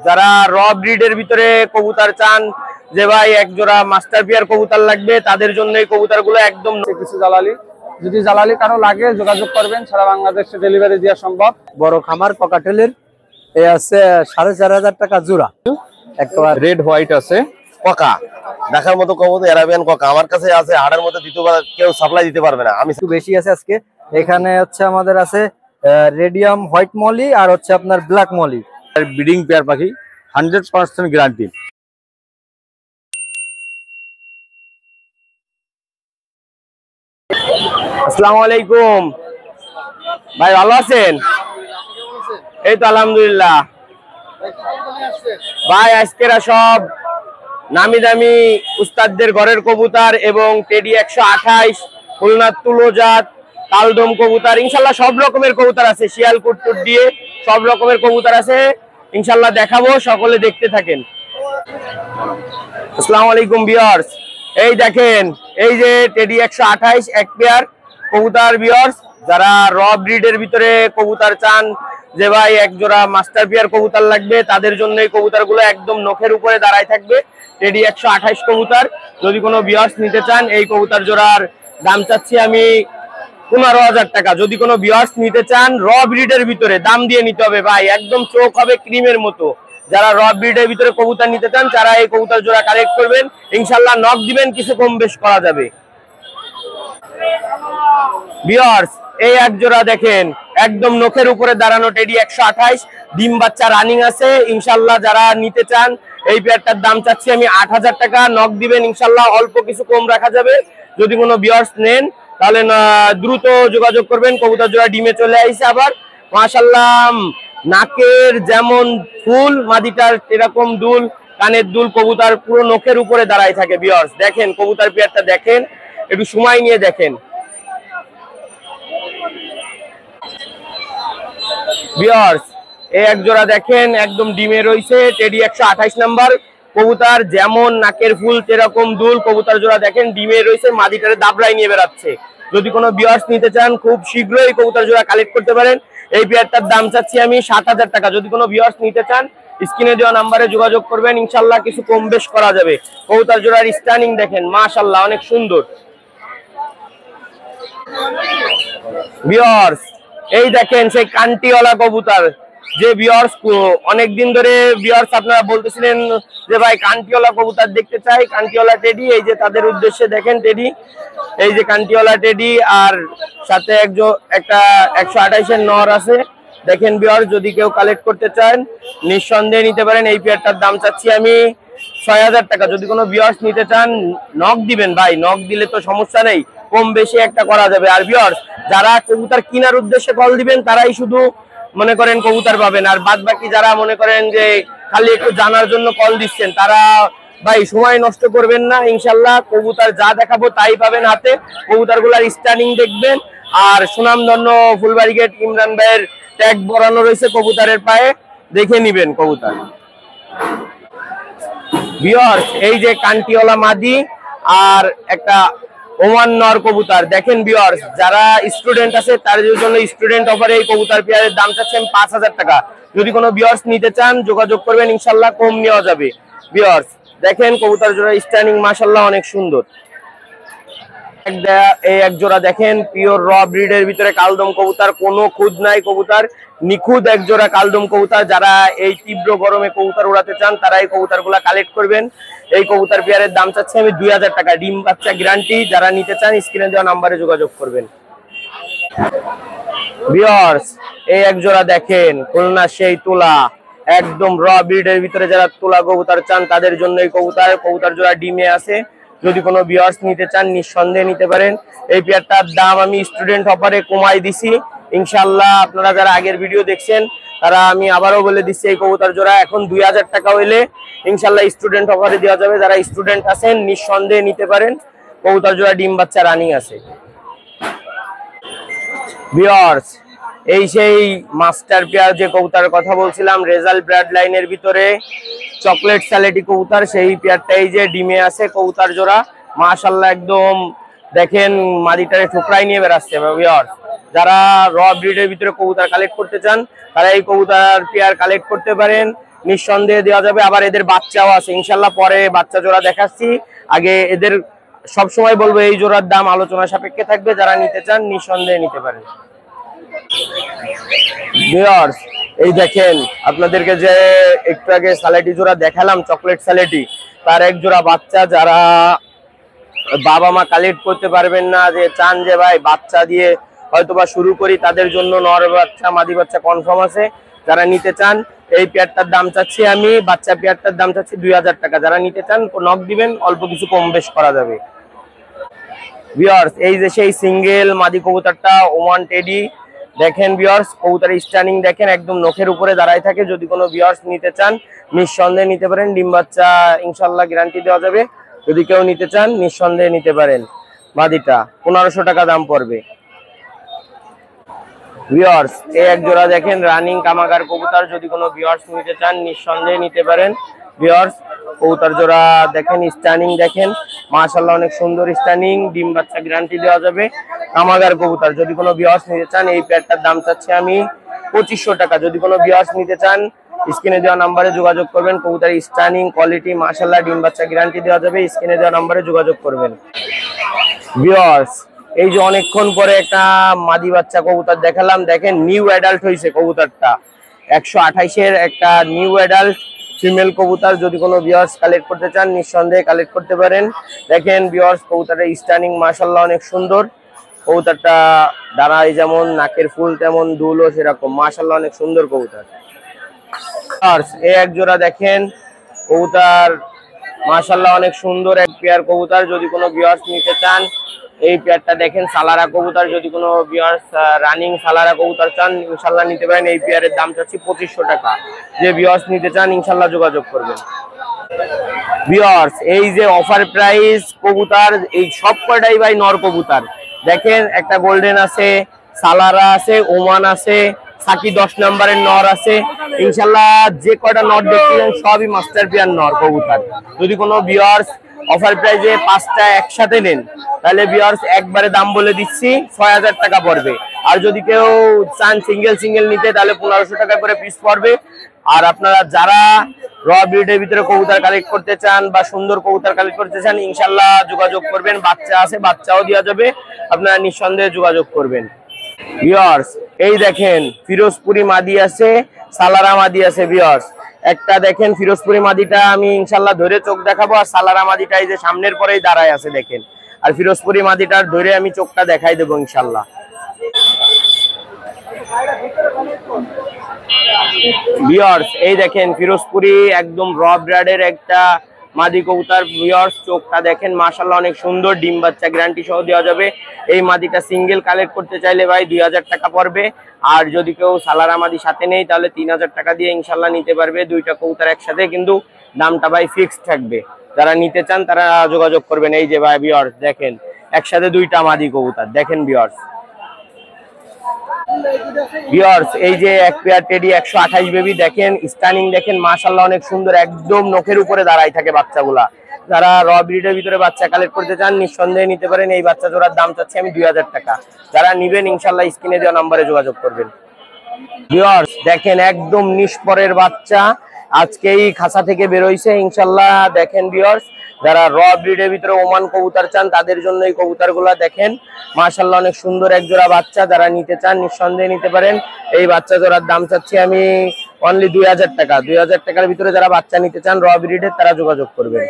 যারা র ব্রিডের ভিতরে কবুতর চান যে ভাই এক জোড়া মাস্টার পেয়ার কবুতর লাগবে, তাদের জন্য এই কবুতরগুলো একদম কিছু জালালি, যদি জালালি কারো লাগে যোগাযোগ করবেন, সারা বাংলাদেশে ডেলিভারি দেওয়া সম্ভব। বড় খামার ককাটেলের এ আছে 4500 টাকা জোড়া। একবার রেড হোয়াইট আছে ককা, দেখার মতো কবুতর অ্যারাবিয়ান ককা আমার কাছে আছে, হাড়ের মধ্যে দ্বিতীয়বার কেউ সাপ্লাই দিতে পারবে না। আমি একটু বেশি আছে আজকে। এখানে হচ্ছে আমাদের আছে রেডিয়াম হোয়াইট মলি আর হচ্ছে আপনার ব্ল্যাক মলি। ব্রিডিং পেয়ার পাখি 100% গ্যারান্টি। আসসালামু আলাইকুম ভাই, ভালো আছেন? এই তো আলহামদুলিল্লাহ ভাই, আজকের সব নামি দামি উস্তাদদের ঘরের কবুতর এবং টেডি 128, খুলনার তুলোজাত, কালদম কবুতর, ইনশাল্লাহ সব রকমের কবুতর আছে, শিয়াল কুট্টুর দিয়ে সব রকমের কবুতর আছে ইনশাল্লাহ, দেখাবো, সকলে দেখতে থাকেন। আসসালামু আলাইকুম ভিউয়ার্স, এই দেখেন এই যে টেডি 128 এক পেয়ার কবুতর ভিউয়ার্স, যারা র ব্রিডের ভিতরে কবুতর চান যে ভাই এক জোড়া মাস্টার পেয়ার কবুতর লাগবে, তাদের জন্য এই কবুতরগুলো একদম নখের উপরে দাঁড়ায় থাকবে। টেডি 128 কবুতর যদি কোনো ভিউয়ার্স নিতে চান, এই কবুতর জোড়ার দাম চাচ্ছি আমি 15,000 টাকা। যদি কোনো ভিউয়ার্স নিতে চান র ব্রিডের ভিতরে, দাম দিয়ে নিতে হবে ভাই, একদম চোখ হবে ক্রিমের মতো। যারা র ব্রিডের ভিতরে কবুতর নিতে চান তারা এই কবুতর জোড়া কালেক্ট করবেন, ইনশাল্লাহ নক দিবেন, কিছু কম বেশ করা যাবে। ভিউয়ার্স এই এক জোড়া দেখেন একদম নখের উপরে দাঁড়ানো টেডি 128, ডিম বাচ্চা রানিং আছে ইনশাল্লাহ। যারা নিতে চান এই পেয়ারটার দাম চাচ্ছি আমি 8,000 টাকা, নক দিবেন ইনশাল্লাহ, অল্প কিছু কম রাখা যাবে। যদি কোনো ভিউয়ার্স নেন তাহলে দ্রুত যোগাযোগ করবেন। কবুতর জোড়া ডিমে চলে আইছে আবার মাশাআল্লাহ, নাকের যেমন ফুল মাদিটার এরকম দুল, কানের দুল, কবুতর পুরো নখের উপরে দাঁড়ায় থাকে। ভিউয়ার্স দেখেন কবুতর পেয়ারটা দেখেন, একটু সময় নিয়ে দেখেন। ভিউয়ার্স এই এক জোড়া দেখেন একদম ডিমে রয়েছে, টেডি 128 নাম্বার কবুতর, যেমন নাকের ফুল সেরকম দুল, কবুতর জোড়া দেখেন ডিমে রয়েছে, মাদিটারে দাবড়াই নিয়ে বেড়াচ্ছে। যদি কোনো ভিউয়ার্স নিতে চান খুব শীঘ্রই কবুতর জোড়া কালেক্ট করতে পারেন। এই পেয়ারটার দাম চাচ্ছি আমি 7,000 টাকা। যদি কোনো ভিউয়ার্স নিতে চান স্ক্রিনে দেওয়া নাম্বারে যোগাযোগ করবেন, ইনশাল্লাহ কিছু কম বেশ করা যাবে। কবুতর জোড়ার স্ট্যান্ডিং দেখেন মাশাআল্লাহ অনেক সুন্দর। ভিউয়ার্স এই দেখেন সেই কান্টিওয়ালা কবুতর, যে ভিউয়ার্স অনেকদিন ধরে ভিউয়ার্স আপনারা বলতেছিলেন যে ভাই কান্টিওয়ালা কবুতর দেখতে চাই, কান্টিওয়ালা টেডি, এই যে তাদের উদ্দেশ্যে দেখেন টেডি, এই যে কান্টিওয়ালা টেডি, আর সাথে একটা 128 এর নর আছে দেখেন ভিউয়ার্স। যদি কেউ কালেক্ট করতে চান নিঃসন্দেহে নিতে পারেন। এই পেয়ারটার দাম চাচ্ছি আমি 6,000 টাকা। যদি কোনো ভিউয়ার্স নিতে চান নক দিবেন ভাই, নক দিলে তো সমস্যা নেই, কম বেশি একটা করা যাবে। আর ভিউয়ার্স যারা কবুতর কেনার উদ্দেশ্যে কল দিবেন তারাই শুধু মনে করেন কবুতর পাবেন, আর বাদ বাকি যারা মনে করেন যে খালি একটু জানার জন্য কল দিচ্ছেন তারা ভাই সময় নষ্ট করবেন না, ইনশাল্লাহ কবুতর যা দেখাবো তাই পাবেন হাতে। কবুতর গুলার স্ট্যান্ডিং দেখবেন, আর সুনামধন্য ফুলবাড়ি গেট ইমরান ভাইয়ের ট্যাগ বরানো রয়েছে কবুতরের পায়ে, দেখে নিবেন কবুতর। ভিউয়ার্স এই যে কান্টিওয়ালা মাদি আর একটা ওমান নর কবুতর দেখেন ভিউয়ার্স, যারা স্টুডেন্ট আছে তাদের জন্য স্টুডেন্ট অফারে এই কবুতর পেয়ারের দাম চাচ্ছেন 5,000 টাকা। যদি কোনো ভিউয়ার্স নিতে চান যোগাযোগ করবেন, ইনশাল্লাহ কম নেওয়া যাবে। ভিউয়ার্স দেখেন কবুতর জোড়া স্ট্যান্ডিং মাশাআল্লাহ অনেক সুন্দর। এই এক জোড়া দেখেন পিওর র ব্রিডের ভিতরে কালদম কবুতর, কোনো খুদ নাই, কবুতর নিখুঁত এক জোড়া কালদম কবুতর। যারা এই তীব্র গরমে কবুতর উড়াতে চান তারা এই কবুতর গুলা কালেক্ট করবেন। এই কবুতর পেয়ারের দাম চাচ্ছে আমি 2,000 টাকা, ডিম বাচ্চা গ্যারান্টি। যারা নিতে চান স্ক্রিনে দেওয়া নাম্বারে যোগাযোগ করবেন। ভিউয়ার্স এই এক জোড়া দেখেন খুলনা সেই তুলা, একদম র ব্রিডের ভিতরে যারা তুলা কবুতর চান তাদের জন্য এই কবুতর জোড়া ডিমে আছে। যদি কোনো ভিউয়ার্স নিতে চান নিঃসন্দেহে নিতে পারেন। এই পেয়ারটার দাম আমি স্টুডেন্ট অফারে কমাই দিছি ইনশাল্লাহ। আপনারা যারা আগের ভিডিও দেখছেন তারা আমি আবারও বলে দিচ্ছি এই কবুতর জোড়া এখন 2,000 টাকা হইলে ইনশাল্লাহ স্টুডেন্ট অফারে দেওয়া যাবে। যারা স্টুডেন্ট আছেন নিঃসন্দেহে নিতে পারেন। কবুতর জোড়া ডিম বাচ্চা রানিং আছে। ভিউয়ার্স এই সেই মাস্টার পেয়ার যে কবুতরের কথা বলছিলাম, রেজাল্ট ব্রাড লাইনের ভিতরে চকলেট স্যালেটি কবুতর, সেই পেয়ারটাই যে ডিমে আছে কবুতর জোড়া মাশাআল্লাহ একদম দেখেন মাদিটারে ঠোকরাই নিয়ে বেড়াচ্ছে। ভিউয়ার্স যারা র ব্রিডের ভিতরে কবুতর কালেক্ট করতে চান তারা এই কবুতর পেয়ার কালেক্ট করতে পারেন। নিঃসন্দেহে দেওয়া যাবে। আবার এদের বাচ্চাও আছে ইনশাল্লাহ, পরে বাচ্চা জোড়া দেখাচ্ছি। আগে এদের সবসময় বলবো এই জোড়ার দাম আলোচনা সাপেক্ষে থাকবে, যারা নিতে চান নিঃসন্দেহে নিতে পারেন। ভিউয়ার্স এই দেখেন আপনাদেরকে যে একটু আগে সালেটি জোড়া দেখালাম, চকলেট সালেটি, তার এক জোড়া বাচ্চা। যারা বাবা মা কালেক্ট করতে পারবেন না, যে চান যে ভাই বাচ্চা দিয়ে হয়তোবা শুরু করি, তাদের জন্য নর বাচ্চা মাদি বাচ্চা কনফার্ম আছে। যারা নিতে চান এই পেয়ারটার দাম চাচ্ছি আমি, বাচ্চা পেয়ারটার দাম চাচ্ছি 2000 টাকা। যারা নিতে চান নক দিবেন, অল্প কিছু কম বেশ করা যাবে। ভিউয়ার্স এই যে সেই সিঙ্গেল মাদি কবুতরটা ওমান টেডি, দেখেন ভিউয়ার্স কবুতরের স্ট্যান্ডিং দেখেন, একদম নখের উপরে দাঁড়ায় থাকে। যদি কোনো ভিউয়ার্স নিতে চান নিঃসন্দেহে নিতে পারেন, ডিম বাচ্চা ইনশাল্লাহ গ্যারান্টি দেওয়া যাবে। যদি কেউ নিতে চান নিঃসন্দেহে নিতে পারেন। মাদিটা 1500 টাকা দাম পড়বে। ভিউয়ার্স এই এক জোড়া দেখেন রানিং কামাগার কবুতর, যদি কোনো ভিউয়ার্স নিতে চান নিঃসন্দেহে নিতে পারেন। ভিউয়ার্স কবুতর জোড়া দেখেন, স্ট্যান্ডিং দেখেন, মাশাআল্লাহ অনেক সুন্দর স্ট্যান্ডিং, ডিম বাচ্চা গ্যারান্টি দেওয়া যাবে। কামাগার কবুতর যদি কোনো ভিউয়ার্স নিতে চান, এই পেয়ারটার দাম চাচ্ছি আমি 2500 টাকা। যদি কোনো ভিউয়ার্স নিতে চান স্ক্রিনে দেওয়া নাম্বারে যোগাযোগ করবেন। কবুতরের স্ট্যান্ডিং কোয়ালিটি মাশাআল্লাহ, ডিম বাচ্চা গ্যারান্টি দেওয়া যাবে। স্ক্রিনে দেওয়া নাম্বারে যোগাযোগ করবেন। ভিউয়ার্স এই যে অনেকক্ষণ পরে একটা মাদি বাচ্চা কবুতর দেখালাম, দেখেন নিউ অ্যাডাল্ট হয়েছে কবুতরটা, 128-এর একটা নিউ অ্যাডাল্ট ফিমেল কবুতর। যদি কোনো ভিউয়ার্স কালেক্ট করতে চান নিঃসন্দেহে কালেক্ট করতে পারেন। দেখেন ভিউয়ার্স কবুতরের স্ট্যান্ডিং মাশাআল্লাহ অনেক সুন্দর। কবুতরটা দাঁড়ায় যেমন, নাকের ফুল তেমন, দুলও সেরকম, মাশাআল্লাহ অনেক সুন্দর কবুতর। এই এক জোড়া দেখেন কবুতর মাশাআল্লাহ অনেক সুন্দর এক পেয়ার কবুতর। যদি কোনো ভিউয়ার্স নিতে চান এই পেয়ারটা দেখেন সালারা কবুতর। যদি কোনো ভিউয়ার্স রানিং সালারা কবুতর চান ইনশাল্লাহ নিতে পারেন। এই পেয়ারের দাম চাচ্ছি 2500 টাকা। যে ভিউয়ার্স নিতে চান ইনশাল্লাহ যোগাযোগ করবেন। ভিউয়ার্স এই যে অফার প্রাইস কবুতর, এই সব কয়টাই ভাই নর কবুতর। দেখেন একটা গোল্ডেন আছে, সালারা আছে, ওমান আছে, সাকি 10 নম্বরের নর আছে। ইনশাল্লাহ যে কয়টা নর দেখছেন সবই মাস্টার পেয়ার নর কবুতর। যদি কোনো ভিউয়ার্স অফার প্রাইসে 5টা একসাথে নেন তাহলে ভিউয়ার্স একবারে দাম বলে দিচ্ছি 6000 টাকা পড়বে। আর যদি কেউ চান সিঙ্গেল সিঙ্গেল নিতে তাহলে 1500 টাকা করে পিস পড়বে। আর আপনারা যারা র ব্রিডের ভিতরে কবুতর কালেক্ট করতে চান বা সুন্দর কবুতর কালেক্ট করতে চান ইনশাল্লাহ যোগাযোগ করবেন। বাচ্চা আছে, বাচ্চাও দেওয়া যাবে, আপনারা নিঃসন্দেহে যোগাযোগ করবেন। ভিউয়ার্স এই দেখেন ফিরোজপুরি মাদি আছে, সালারা মাদি আছে। ভিউয়ার্স একটা দেখেন ফিরোজপুরি মাদিটা আমি ইনশাল্লাহ ধরে চোখ দেখাবো, আর সালারা মাদিটা এই যে সামনের পরেই দাঁড়ায় আছে দেখেন। আর ফিরোজপুরি মাদিটার ধরে আমি চোখটা দেখাই দেবো ইনশাল্লাহ। ভিউয়ার্স এই দেখেন ফিরোজপুরি একদম র ব্রাডের একটা মাদি কবুতর। ভিউয়ার্স চোখটা দেখেন মাশাআল্লাহ অনেক সুন্দর, ডিম বাচ্চা গ্যারান্টি সহ দেওয়া যাবে। এই মাদিটা সিঙ্গেল কালেক্ট করতে চাইলে ভাই 2000 টাকা পড়বে। আর যদি কেউ সালারা মাদি সাথে নেই তাহলে 3000 টাকা দিয়ে ইনশাল্লাহ নিতে পারবে। দুইটা কবুতর একসাথে, কিন্তু দামটা ভাই ফিক্সড থাকবে। যারা নিতে চান তারা যোগাযোগ করবেন। এই যে ভাই ভিউয়ার্স দেখেন একসাথে দুইটা মাদি কবুতর দেখেন ভিউয়ার্স। ভিউয়ার্স এই যে এক পেয়ার টেডি 128 বেবি দেখেন, স্টানিং দেখেন মাশাআল্লাহ অনেক সুন্দর, একদম নখের উপরে দাঁড়ায় থাকে বাচ্চাগুলা। যারা র ব্রিডের ভিতরে বাচ্চা কালেক্ট করতে চান নিঃসন্দেহে নিতে পারেন। এই বাচ্চা জোড়ার দাম চাচ্ছি আমি 2000 টাকা। যারা নিবেন ইনশাল্লাহ স্ক্রিনে দেওয়া নম্বরে যোগাযোগ করবেন। ভিউয়ার্স দেখেন একদম নিষ্পরের বাচ্চা, আজকেই খাসা থেকে বের হইছে ইনশাল্লাহ। দেখেন ভিউয়ার্স যারা র ব্রিডের ভিতরে ওমান কবুতর চান তাদের জন্য এই কবুতরগুলো দেখেন মাশাআল্লাহ অনেক সুন্দর এক জোড়া বাচ্চা। যারা নিতে চান নিঃসন্দেহে নিতে পারেন। এই বাচ্চা জোড়ার দাম চাচ্ছি আমি অনলি 2000 টাকা। 2000 টাকার ভিতরে যারা বাচ্চা নিতে চান র ব্রিডের তারা যোগাযোগ করবেন।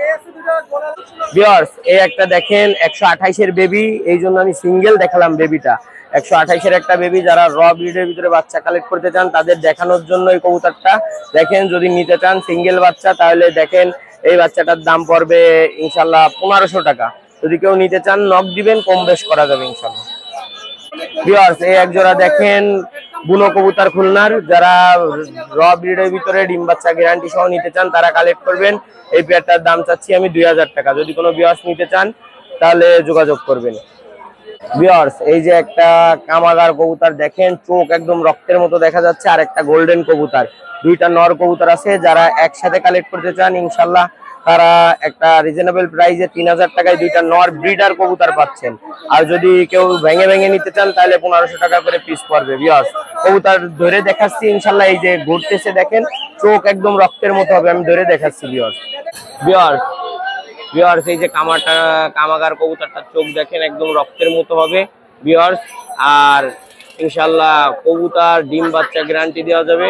ভিউয়ার্স এই একটা দেখেন 128-এর বেবি, এই জন্য আমি সিঙ্গেল দেখালাম বেবিটা। 128-এর একটা বেবি, যারা র ব্রিডের ভিতরে বাচ্চা কালেক্ট করতে চান তাদের দেখানোর জন্য এই কবুতরটা দেখেন। যদি নিতে চান সিঙ্গেল বাচ্চা তাহলে দেখেন এই বাচ্চাটার দাম পড়বে ইনশাল্লাহ 1500 টাকা। যদি কেউ নিতে চান নক দিবেন, কম বেশ করা যাবে ইনশাল্লাহ। ভিউয়ার্স এই এক জোড়া দেখেন বুনো কবুতর খুলনার, যারা র ব্রিডের ভিতরে ডিম বাচ্চা গ্যারান্টি সহ নিতে চান তারা কালেক্ট করবেন। এই পেয়ারটার দাম চাচ্ছি আমি 2000 টাকা। যদি কোনো ভিউয়ার্স নিতে চান তাহলে যোগাযোগ করবেন। ভিউয়ার্স এই যে একটা কামাগার কবুতর দেখেন, চোখ একদম রক্তের মতো দেখা যাচ্ছে। আর একটা গোল্ডেন কবুতর, দুইটা নর কবুতর আছে। যারা একসাথে কালেক্ট করতে চান ইনশাল্লাহ তারা একটা রিজনেবল প্রাইসে 3000 টাকায় দুইটা নর ব্রিডার কবুতর পাচ্ছেন। আর যদি কেউ ভেঙে ভেঙে নিতে চান তাহলে 1500 টাকা করে পিস পড়বে। ভিউয়ার্স কবুতর ধরে দেখাচ্ছি ইনশাল্লাহ, এই যে ঘুরতেছে দেখেন, চোখ একদম রক্তের মতো হবে, আমি ধরে দেখাচ্ছি। ভিউয়ার্স এই যে কামাগার কবুতরটার চোখ দেখেন একদম রক্তের মতো হবে ভিউয়ার্স। আর ইনশাল্লাহ কবুতর ডিম বাচ্চা গ্যারান্টি দেওয়া যাবে।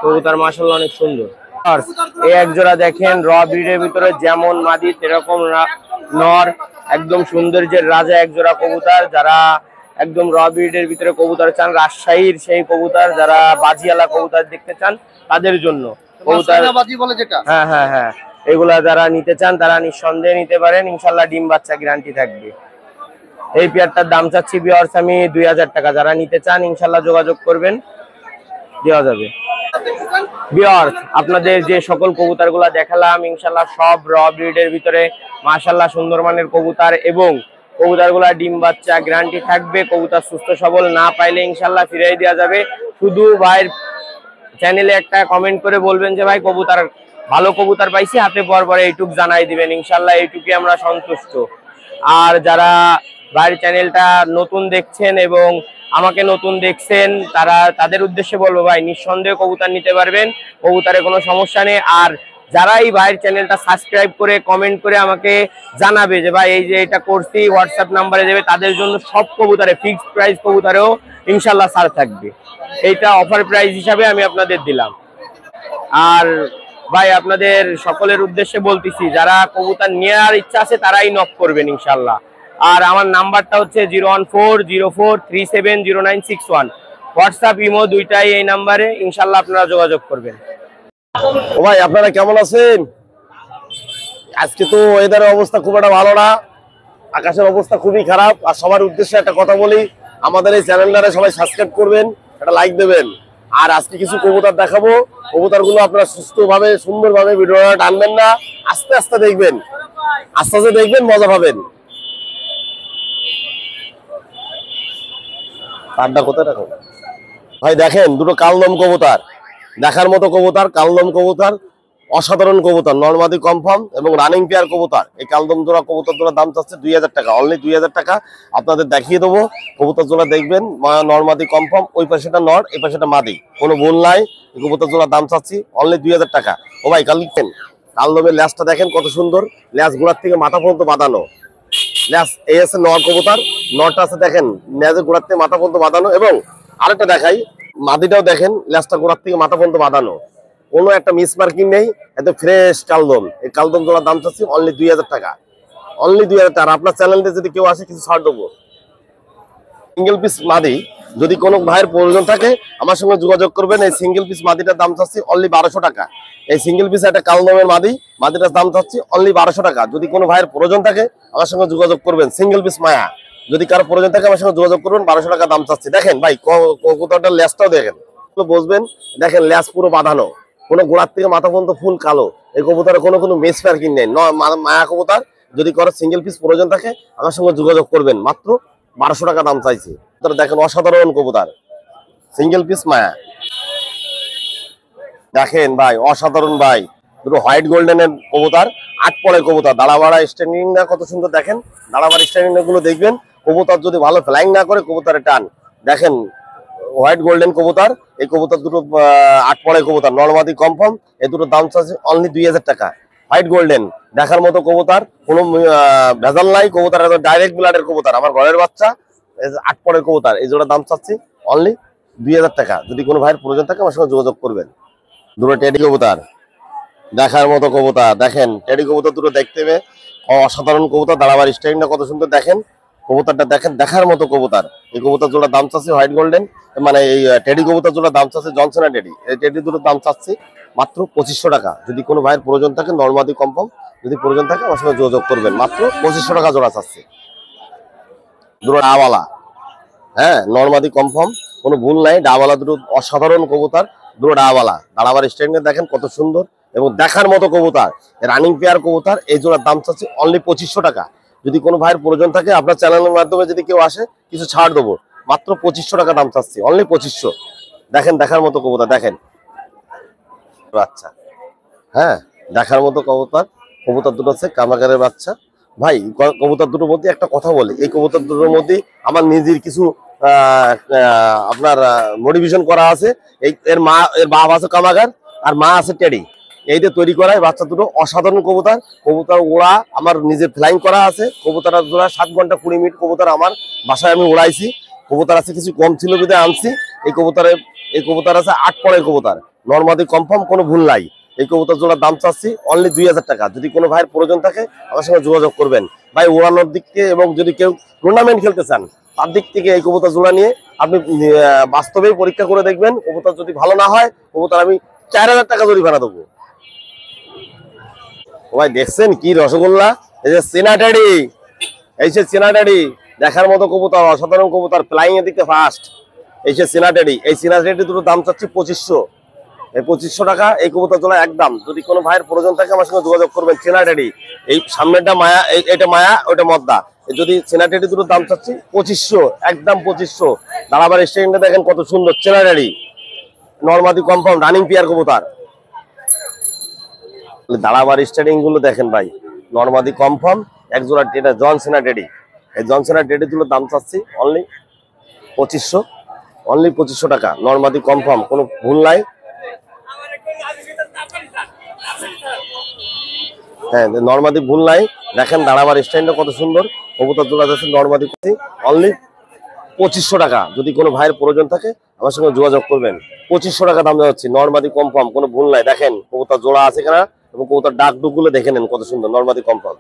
কবুতর মাশাআল্লাহ অনেক সুন্দর। এই এক জোড়া দেখেন র ব্রিডের ভিতরে যেমন মাদি সেরকম নর, একদম সৌন্দর্যের রাজা এক জোড়া কবুতর। যারা একদম র ব্রিডের ভিতরে কবুতর চান, রাজশাহীর সেই কবুতর, যারা বাজিওয়ালা কবুতর দেখতে চান তাদের জন্য কবুতর, হ্যাঁ এগুলা যারা নিতে চান তারা নিঃসন্দেহে নিতে পারেন। ইনশাল্লাহ ডিম বাচ্চা গ্যারান্টি থাকবে। এই পেয়ারটার দাম চাচ্ছি ভিউয়ার্স আমি 2000 টাকা। যারা নিতে চান ইনশাল্লাহ যোগাযোগ করবেন, দেওয়া যাবে। ভিউয়ার্স আপনাদের যে সকল কবুতরগুলা দেখালাম ইনশাল্লাহ সব র ব্রিডের ভিতরে মাশাআল্লাহ সুন্দর মানের কবুতর, এবং কবুতরগুলা ডিম বাচ্চা গ্যারান্টি থাকবে। কবুতর সুস্থ সবল না পাইলে ইনশাল্লাহ ফিরিয়ে দেওয়া যাবে। শুধু ভাইয়ের চ্যানেলে একটা কমেন্ট করে বলবেন যে ভাই কবুতর ভালো কবুতর পাইছি, হাতে পর পরে এইটুক জানাই দিবেন, ইনশাল্লাহ এইটুকুই আমরা সন্তুষ্ট। আর যারা ভাইয়ের চ্যানেলটা নতুন দেখছেন এবং আমাকে নতুন দেখছেন তাদের উদ্দেশ্যে বলবো ভাই নিঃসন্দেহে কবুতর নিতে পারবেন, কবুতরে কোনো সমস্যা নেই। আর যারা এই ভাইয়ের চ্যানেলটা সাবস্ক্রাইব করে কমেন্ট করে আমাকে জানাবে যে ভাই এই যে এটা করছি, হোয়াটসঅ্যাপ নাম্বারে দেবে, তাদের জন্য সব কবুতরে ফিক্সড প্রাইস কবুতরেও ইনশাল্লাহ ছাড় থাকবে। এইটা অফার প্রাইস হিসাবে আমি আপনাদের দিলাম। আর ভাই আপনাদের সকলের উদ্দেশ্যে বলতেছি যারা কবুতর নেওয়ার ইচ্ছা আছে তারাই নক করবেন ইনশাল্লাহ। আর আমার নাম্বারটা হচ্ছে 01404370961। হোয়াটসঅ্যাপ ইমো দুইটাই এই নাম্বারে, ইনশাল্লাহ আপনারা যোগাযোগ করবেন। ও ভাই আপনারা কেমন আছেন? আজকে তো ওয়েদারের অবস্থা খুব একটা ভালো না, আকাশের অবস্থা খুবই খারাপ। আর সবার উদ্দেশ্যে একটা কথা বলি, আমাদের এই চ্যানেলটারে সবাই সাবস্ক্রাইব করবেন, একটা লাইক দেবেন। আর আজকে কিছু কবুতর দেখাবো, কবুতরগুলো আপনারা সুস্থভাবে সুন্দরভাবে ভিডিওটা টানবেন না, আস্তে আস্তে দেখবেন, আস্তে আস্তে দেখবেন, মজা পাবেন। তারটা কোথায় রাখো ভাই? দেখেন দুটো কালদম কবুতর, দেখার মতো কবুতর, কালদম কবুতর, অসাধারণ কবুতর, নরমাদি কনফার্ম এবং রানিং পেয়ার কবুতর। এই কালদম জোড়া কবুতর জোড়ার দাম চাচ্ছে 2000 টাকা, অনলি 2000 টাকা। আপনাদের দেখিয়ে দেবো কবুতর জোড়া, দেখবেন নরমাদি কনফার্ম, ওই পাশেটা নর এই পাশেটা মাদি, কোনো ভুল নাই। এই কবুতর জোড়ার দাম চাচ্ছি অনলি 2000 টাকা। ও ভাই কালদমের ল্যাসটা দেখেন কত সুন্দর, ল্যাস গোড়ার থেকে মাথা পর্যন্ত বাঁধানো ল্যাস। এই আছে নর কবুতর, নরটা আছে দেখেন ল্যাসের গোড়ার থেকে মাথা পর্যন্ত বাঁধানো। এবং আরেকটা দেখাই, মাদিটাও দেখেন ল্যাসটা গোড়ার থেকে মাথা পর্যন্ত বাঁধানো, কোনো একটা মিস মার্কিং নেই, একদম ফ্রেশ কালদম। এই কালদম জোড়ার দাম চাচ্ছি অনলি 2000 টাকা, অনলি 2000 টাকা। আপনার চ্যানেলটা যদি কেউ আসে কিছু ছাড় দেবো। সিঙ্গেল পিস মাদি যদি কোনো ভাইয়ের প্রয়োজন থাকে আমার সঙ্গে যোগাযোগ করবেন। এই সিঙ্গেল পিস মাদিটার দাম চাচ্ছি অনলি 1200 টাকা। এই সিঙ্গেল পিস একটা কালদমের মাদিটার দাম চাচ্ছি অনলি 1200 টাকা। যদি কোনো ভাইয়ের প্রয়োজন থাকে আমার সঙ্গে যোগাযোগ করবেন। সিঙ্গেল পিস মায়া যদি কারো প্রয়োজন থাকে আমার সঙ্গে যোগাযোগ করবেন, 1200 টাকা দাম চাচ্ছি। দেখেন ভাই কবুতরটার ল্যাসটাও দেখেন, বসবেন দেখেন ল্যাস পুরো বাঁধানো, কোনো গোড়ার থেকে মাথা পর্যন্ত ফুল কালো। এই কবুতরে কোনো মেস পার্কিং নেই, মায়া কবুতর। যদি কারো সিঙ্গেল পিস প্রয়োজন থাকে আমার সঙ্গে যোগাযোগ করবেন, মাত্র 1200 টাকা দাম চাইছি। দেখেন অসাধারণ কবুতর, সিঙ্গেল পিস মায়া দেখেন ভাই, অসাধারণ ভাই। দুটো হোয়াইট গোল্ডেনের কবুতর, 8 পরের কবুতর, দাঁড়াবাড়া স্ট্যান্ডিং না কত সুন্দর দেখেন, দাঁড়াবাড়া স্ট্যান্ডিং গুলো দেখবেন। কবুতর যদি ভালো ফ্লাইং না করে কবুতরের টান দেখেন। হোয়াইট গোল্ডেন কবুতর, এই কবুতর দুটো 8 পরের কবুতর, নরমাদি কনফার্ম। এই দুটো দাম চাচ্ছে অনলি 2000 টাকা। হোয়াইট গোল্ডেন দেখার মতো কবুতর, কোনো ভেজাল নাই, কবুতর ডাইরেক্ট ব্লাডের কবুতর, আমার ঘরের বাচ্চা, 8 পরের কবুতর। এই জোড়া দাম চাচ্ছি অনলি 2000 টাকা। যদি কোনো ভাইয়ের প্রয়োজন থাকে আমার সঙ্গে যোগাযোগ করবেন। দুটো টেডি কবুতর, দেখার মতো কবুতর, দেখেন টেডি কবুতর দুটো দেখতে হবে, অসাধারণ কবুতর, দাঁড়াবার স্টাইলটা কত সুন্দর দেখেন। কবুতরটা দেখেন দেখার মতো কবুতর। এই কবুতর জোড়া দাম চাচ্ছি হোয়াইট গোল্ডেন, মানে এই টেডি কবুতর জোড়া দাম চাচ্ছে জনসনা টেডি। এই টেডি দুটোর দাম চাচ্ছি মাত্র 2500 টাকা। যদি কোনো ভাইয়ের প্রয়োজন থাকে নরমাদি কনফার্ম, যদি প্রয়োজন থাকে আমার সঙ্গে যোগাযোগ করবেন, মাত্র 2500 টাকা জোড়া চাচ্ছি। দুটো ডাওয়ালা, হ্যাঁ নরমাদি কনফার্ম, কোনো ভুল নাই। ডাওয়ালা দুটো অসাধারণ কবুতর, দুটো ডাওয়ালা, দাঁড়াবার স্ট্যান্ডে দেখেন কত সুন্দর এবং দেখার মতো কবুতর, রানিং পেয়ার কবুতর। এই জোড়ার দাম চাচ্ছি অনলি 2500 টাকা। যদি কোনো ভাইয়ের প্রয়োজন থাকে আপনার চ্যানেলের মাধ্যমে যদি কেউ আসে কিছু ছাড় দেবো, মাত্র 2500 টাকা দাম চাচ্ছি, অনলি 2500। দেখেন দেখার মতো কবুতর, দেখেন আচ্ছা, হ্যাঁ দেখার মতো কবুতর, কবুতর দুটো হচ্ছে কামাগারের বাচ্চা। ভাই কবুতর দুটোর মধ্যে একটা কথা বলি, এই কবুতর দুটোর মধ্যে আমার নিজের কিছু আপনার মোটিভেশন করা আছে। এর বাপ আছে কামাগার আর মা আছে টেডি, এই দিয়ে তৈরি করা বাচ্চা দুটো অসাধারণ কবুতর। কবুতর ওড়া আমার নিজের ফ্লাইং করা আছে। কবুতর জোড়া 7 ঘন্টা 20 মিনিট কবুতর আমার বাসায় আমি উড়াইছি। কবুতর আছে কিছু কম ছিল যদি আনছি। এই কবুতর আছে 8 পরের কবুতর, নরমাদি কনফার্ম, কোনো ভুল নাই। এই কবুতর জোড়ার দাম চাচ্ছি অনলি 2000 টাকা। যদি কোনো ভাইয়ের প্রয়োজন থাকে আমার সঙ্গে যোগাযোগ করবেন। ভাই ওড়ানোর দিক থেকে এবং যদি কেউ টুর্নামেন্ট খেলতে চান তার দিক থেকে এই কবুতর জোড়া নিয়ে আপনি বাস্তবেই পরীক্ষা করে দেখবেন। কবুতর যদি ভালো না হয় কবুতর আমি 4000 টাকা জরিমানা দেবো। ভাই দেখছেন কি রসগোল্লা, এই যে সিনাটাডি, এই যে সিনাটাডি দেখার মতো কবুতর, অসাধারণ কবুতর, ফ্লাইং এর দিকে ফাস্ট। এই যে সিনাটাডি, এই সিনাটাডি দুটো দাম চাচ্ছি 2500, এই 2500 টাকা। এই কবুতর জোড়া একদম। যদি কোনো ভাইয়ের প্রয়োজন থাকে আমার সঙ্গে যোগাযোগ করবেন। সিনাটাডি এই সামনেরটা মায়া, এটা মায়া, ওইটা মদ্দা। যদি সিনাটাডি দুটো দাম চাচ্ছি 2500, একদম 2500। দাঁড়াবার স্টেশনটা দেখেন কত সুন্দর, সিনাটাডি নরমাদি কনফার্ম রানিং পেয়ার কবুতর। দাঁড়াবার স্টার্টিং গুলো দেখেন ভাই, নরমাদি কনফার্ম এক জোড়া। এটা জনসেনা টেডি, এই জনসেনা টেডি গুলোর দাম চাচ্ছি অনলি 2500, অনলি 2500 টাকা। নরমাদি কনফার্ম, কোনো ভুল নাই। হ্যাঁ নরমাদি ভুল নাই। দেখেন দাঁড়াবার স্টাইলটা কত সুন্দর। কবুতর জোড়া যাচ্ছে নরমাদি অনলি 2500 টাকা। যদি কোনো ভাইয়ের প্রয়োজন থাকে আমার সঙ্গে যোগাযোগ করবেন। 2500 টাকা দাম যাচ্ছে, নরমাদি কনফার্ম, কোনো ভুল নাই। দেখেন কবুতর জোড়া আছে কিনা এবং কবুতর ডাক ডুক গুলো দেখে নেন কত সুন্দর, নরমাদি কনফার্ম।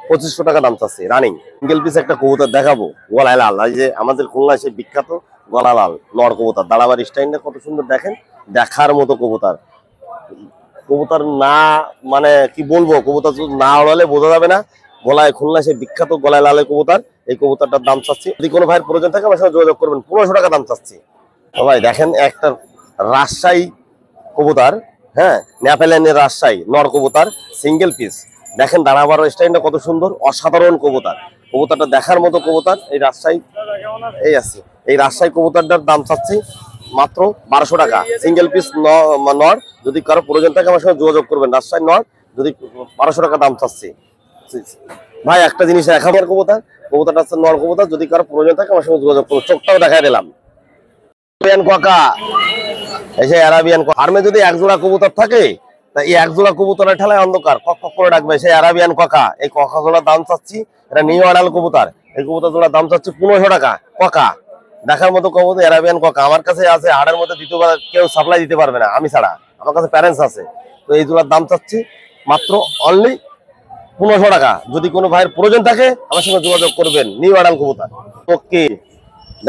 2500 টাকা দাম চাচ্ছে রানিং। সিঙ্গেল পিস একটা কবুতর দেখাবো, গলায় লাল। এই যে আমাদের খুলনায় সেই বিখ্যাত গলা লাল নর কবুতর। দাঁড়াবার স্টাইলটা কত সুন্দর দেখেন, দেখার মতো কবুতর। কবুতর না মানে কি বলবো, কবুতর না ওড়ালে বোঝা যাবে না। গলায় খুলনা সেই বিখ্যাত গলায় লালের কবুতর। এই কবুতরটার দাম চাচ্ছি, যদি কোনো ভাইয়ের প্রয়োজন থাকে আমার সঙ্গে যোগাযোগ করবেন, 1500 টাকা দাম চাচ্ছি। ভাই দেখেন একটা রাজশাহী কবুতর, হ্যাঁ নেপালের রাজশাহী নর কবুতর, সিঙ্গেল পিস। দেখেন দাঁড়াবার স্টাইলটা কত সুন্দর, অসাধারণ কবুতর। কবুতরটা দেখার মতো কবুতর। এই রাজশাহী এই আছে, এই রাজশাহী কবুতরটার দাম চাচ্ছি মাত্র 1200 টাকা, সিঙ্গেল পিস নর। যদি কারো প্রয়োজন থাকে আমার সঙ্গে যোগাযোগ করবেন। রাজশাহী নর, যদি 1200 টাকা দাম চাচ্ছি। ভাই একটা জিনিস দেখাবো, কবুতরটা হচ্ছে নর কবুতর। যদি কারো প্রয়োজন থাকে আমার সঙ্গে যোগাযোগ করবো। চোখটাও দেখাই দিলাম। কাকা এই যে আরাবিয়ান ফার্মে যদি এক জোড়া কবুতর থাকে তা এই এক জোড়া কবুতরের ঠেলায় অন্ধকার কক কক করে ডাকবে, সেই আরাবিয়ান কাকা। এই কাকা জোড়ার দাম চাচ্ছি, এটা নিউ আডাল কবুতর। এই কবুতর জোড়ার দাম চাচ্ছি 1500 টাকা। কাকা দেখার মতো কবুতর, আরাবিয়ান কাকা। আমার কাছে আছে, হাড়ের মধ্যে দ্বিতীয়বার কেউ সাপ্লাই দিতে পারবে না আমি ছাড়া, আমার কাছে প্যারেন্টস আছে। তো এই জোড়ার দাম চাচ্ছি মাত্র অনলি 1500 টাকা। যদি কোনো ভাইয়ের প্রয়োজন থাকে আমার সঙ্গে যোগাযোগ করবেন। নিউ আডাল কবুতর মক্কি,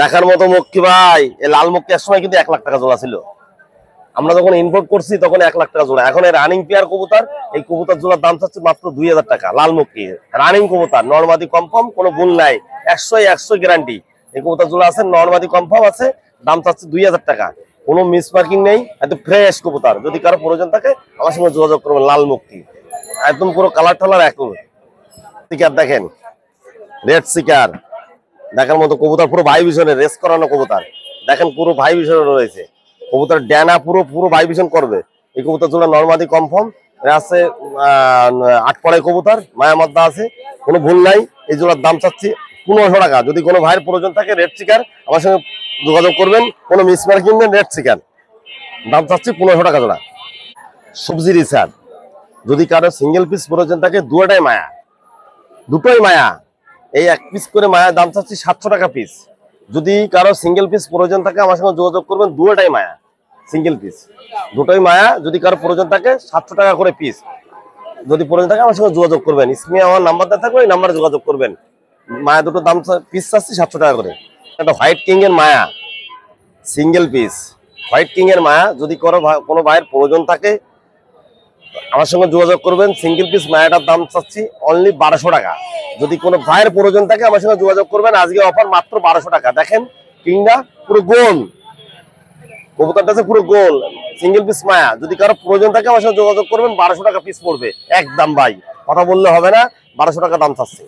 দেখার মতো মক্কি ভাই। এই লাল মক্কি এক সময় কিন্তু 1 লাখ টাকা জোড়া ছিল। আমরা যখন ইম্পোর্ট করছি তখন 1 লাখ টাকা জোড়া। এখন এই রানিং পেয়ার কবুতর, এই কবুতর জোড়ার দাম চাচ্ছে মাত্র 2000 টাকা। লাল মক্কি রানিং কবুতর, নরমাদি কনফার্ম, কোনো ভুল নাই, 100 গ্যারান্টি। এই কবুতর জোড়া আছে, নরমাদি কনফার্ম আছে, দাম চাচ্ছে 2000 টাকা। কোনো মিস মার্কিং নেই, একদম ফ্রেশ কবুতর। যদি কারো প্রয়োজন থাকে আমার সঙ্গে যোগাযোগ করবেন। লাল মক্কি একদম পুরো কালার টালার একদম। শিকার দেখেন, রেড শিকার দেখার মতো কবুতর, পুরো ভাইবিশনের রেস করানো কবুতর। দেখেন পুরো ভাইবিশনে রয়েছে কবুতর, ড্যানা পুরো ভাইবিশন করবে। এই কবুতর জোড়া নরমাদি কনফার্ম আছে, 8 পড়াই কবুতর, মায়া মদ্দা আছে, কোনো ভুল নাই। এই জোড়ার দাম চাচ্ছি 1500 টাকা। যদি কোনো ভাইয়ের প্রয়োজন থাকে রেড শিকার আমার সঙ্গে যোগাযোগ করবেন। কোনো মিসমার্কিং নেই, রেড শিকার দাম চাচ্ছি 1500 টাকা জোড়া। সবজি রিসার, যদি কারো সিঙ্গেল পিস প্রয়োজন থাকে, দুটোই মায়া, দুটোই মায়া। এই 1 পিস করে মায়ার দাম চাচ্ছি 700 টাকা পিস। যদি কারো সিঙ্গেল পিস প্রয়োজন থাকে আমার সঙ্গে যোগাযোগ করবেন। দুটোই মায়া, সিঙ্গেল পিস, দুটোই মায়া। যদি কারো প্রয়োজন থাকে 700 টাকা করে পিস। যদি প্রয়োজন থাকে আমার সঙ্গে যোগাযোগ করবেন। স্ক্রিনে আমার নাম্বার দেওয়া থাকবে, ওই নাম্বারে যোগাযোগ করবেন। মায়া দুটো দাম পিস চাচ্ছি 700 টাকা করে। একটা হোয়াইট কিং এর মায়া, সিঙ্গেল পিস হোয়াইট কিং এর মায়া। যদি কোনো ভাইয়ের প্রয়োজন থাকে আমার সঙ্গে যোগাযোগ করবেন। সিঙ্গেল পিস মায়াটার দাম চাচ্ছি অনলি 1200 টাকা। যদি কোনো ভাইয়ের প্রয়োজন থাকে আমার সঙ্গে যোগাযোগ করবেন। আজকে অফার মাত্র 1200 টাকা। দেখেন কিংটা পুরো গোল, কবুতরটা আছে পুরো গোল, সিঙ্গেল পিস মায়া। যদি কারো প্রয়োজন থাকে আমার সঙ্গে যোগাযোগ করবেন। 1200 টাকা পিস পড়বে একদম ভাই, কথা বললে হবে না। 1200 টাকা দাম চাচ্ছে।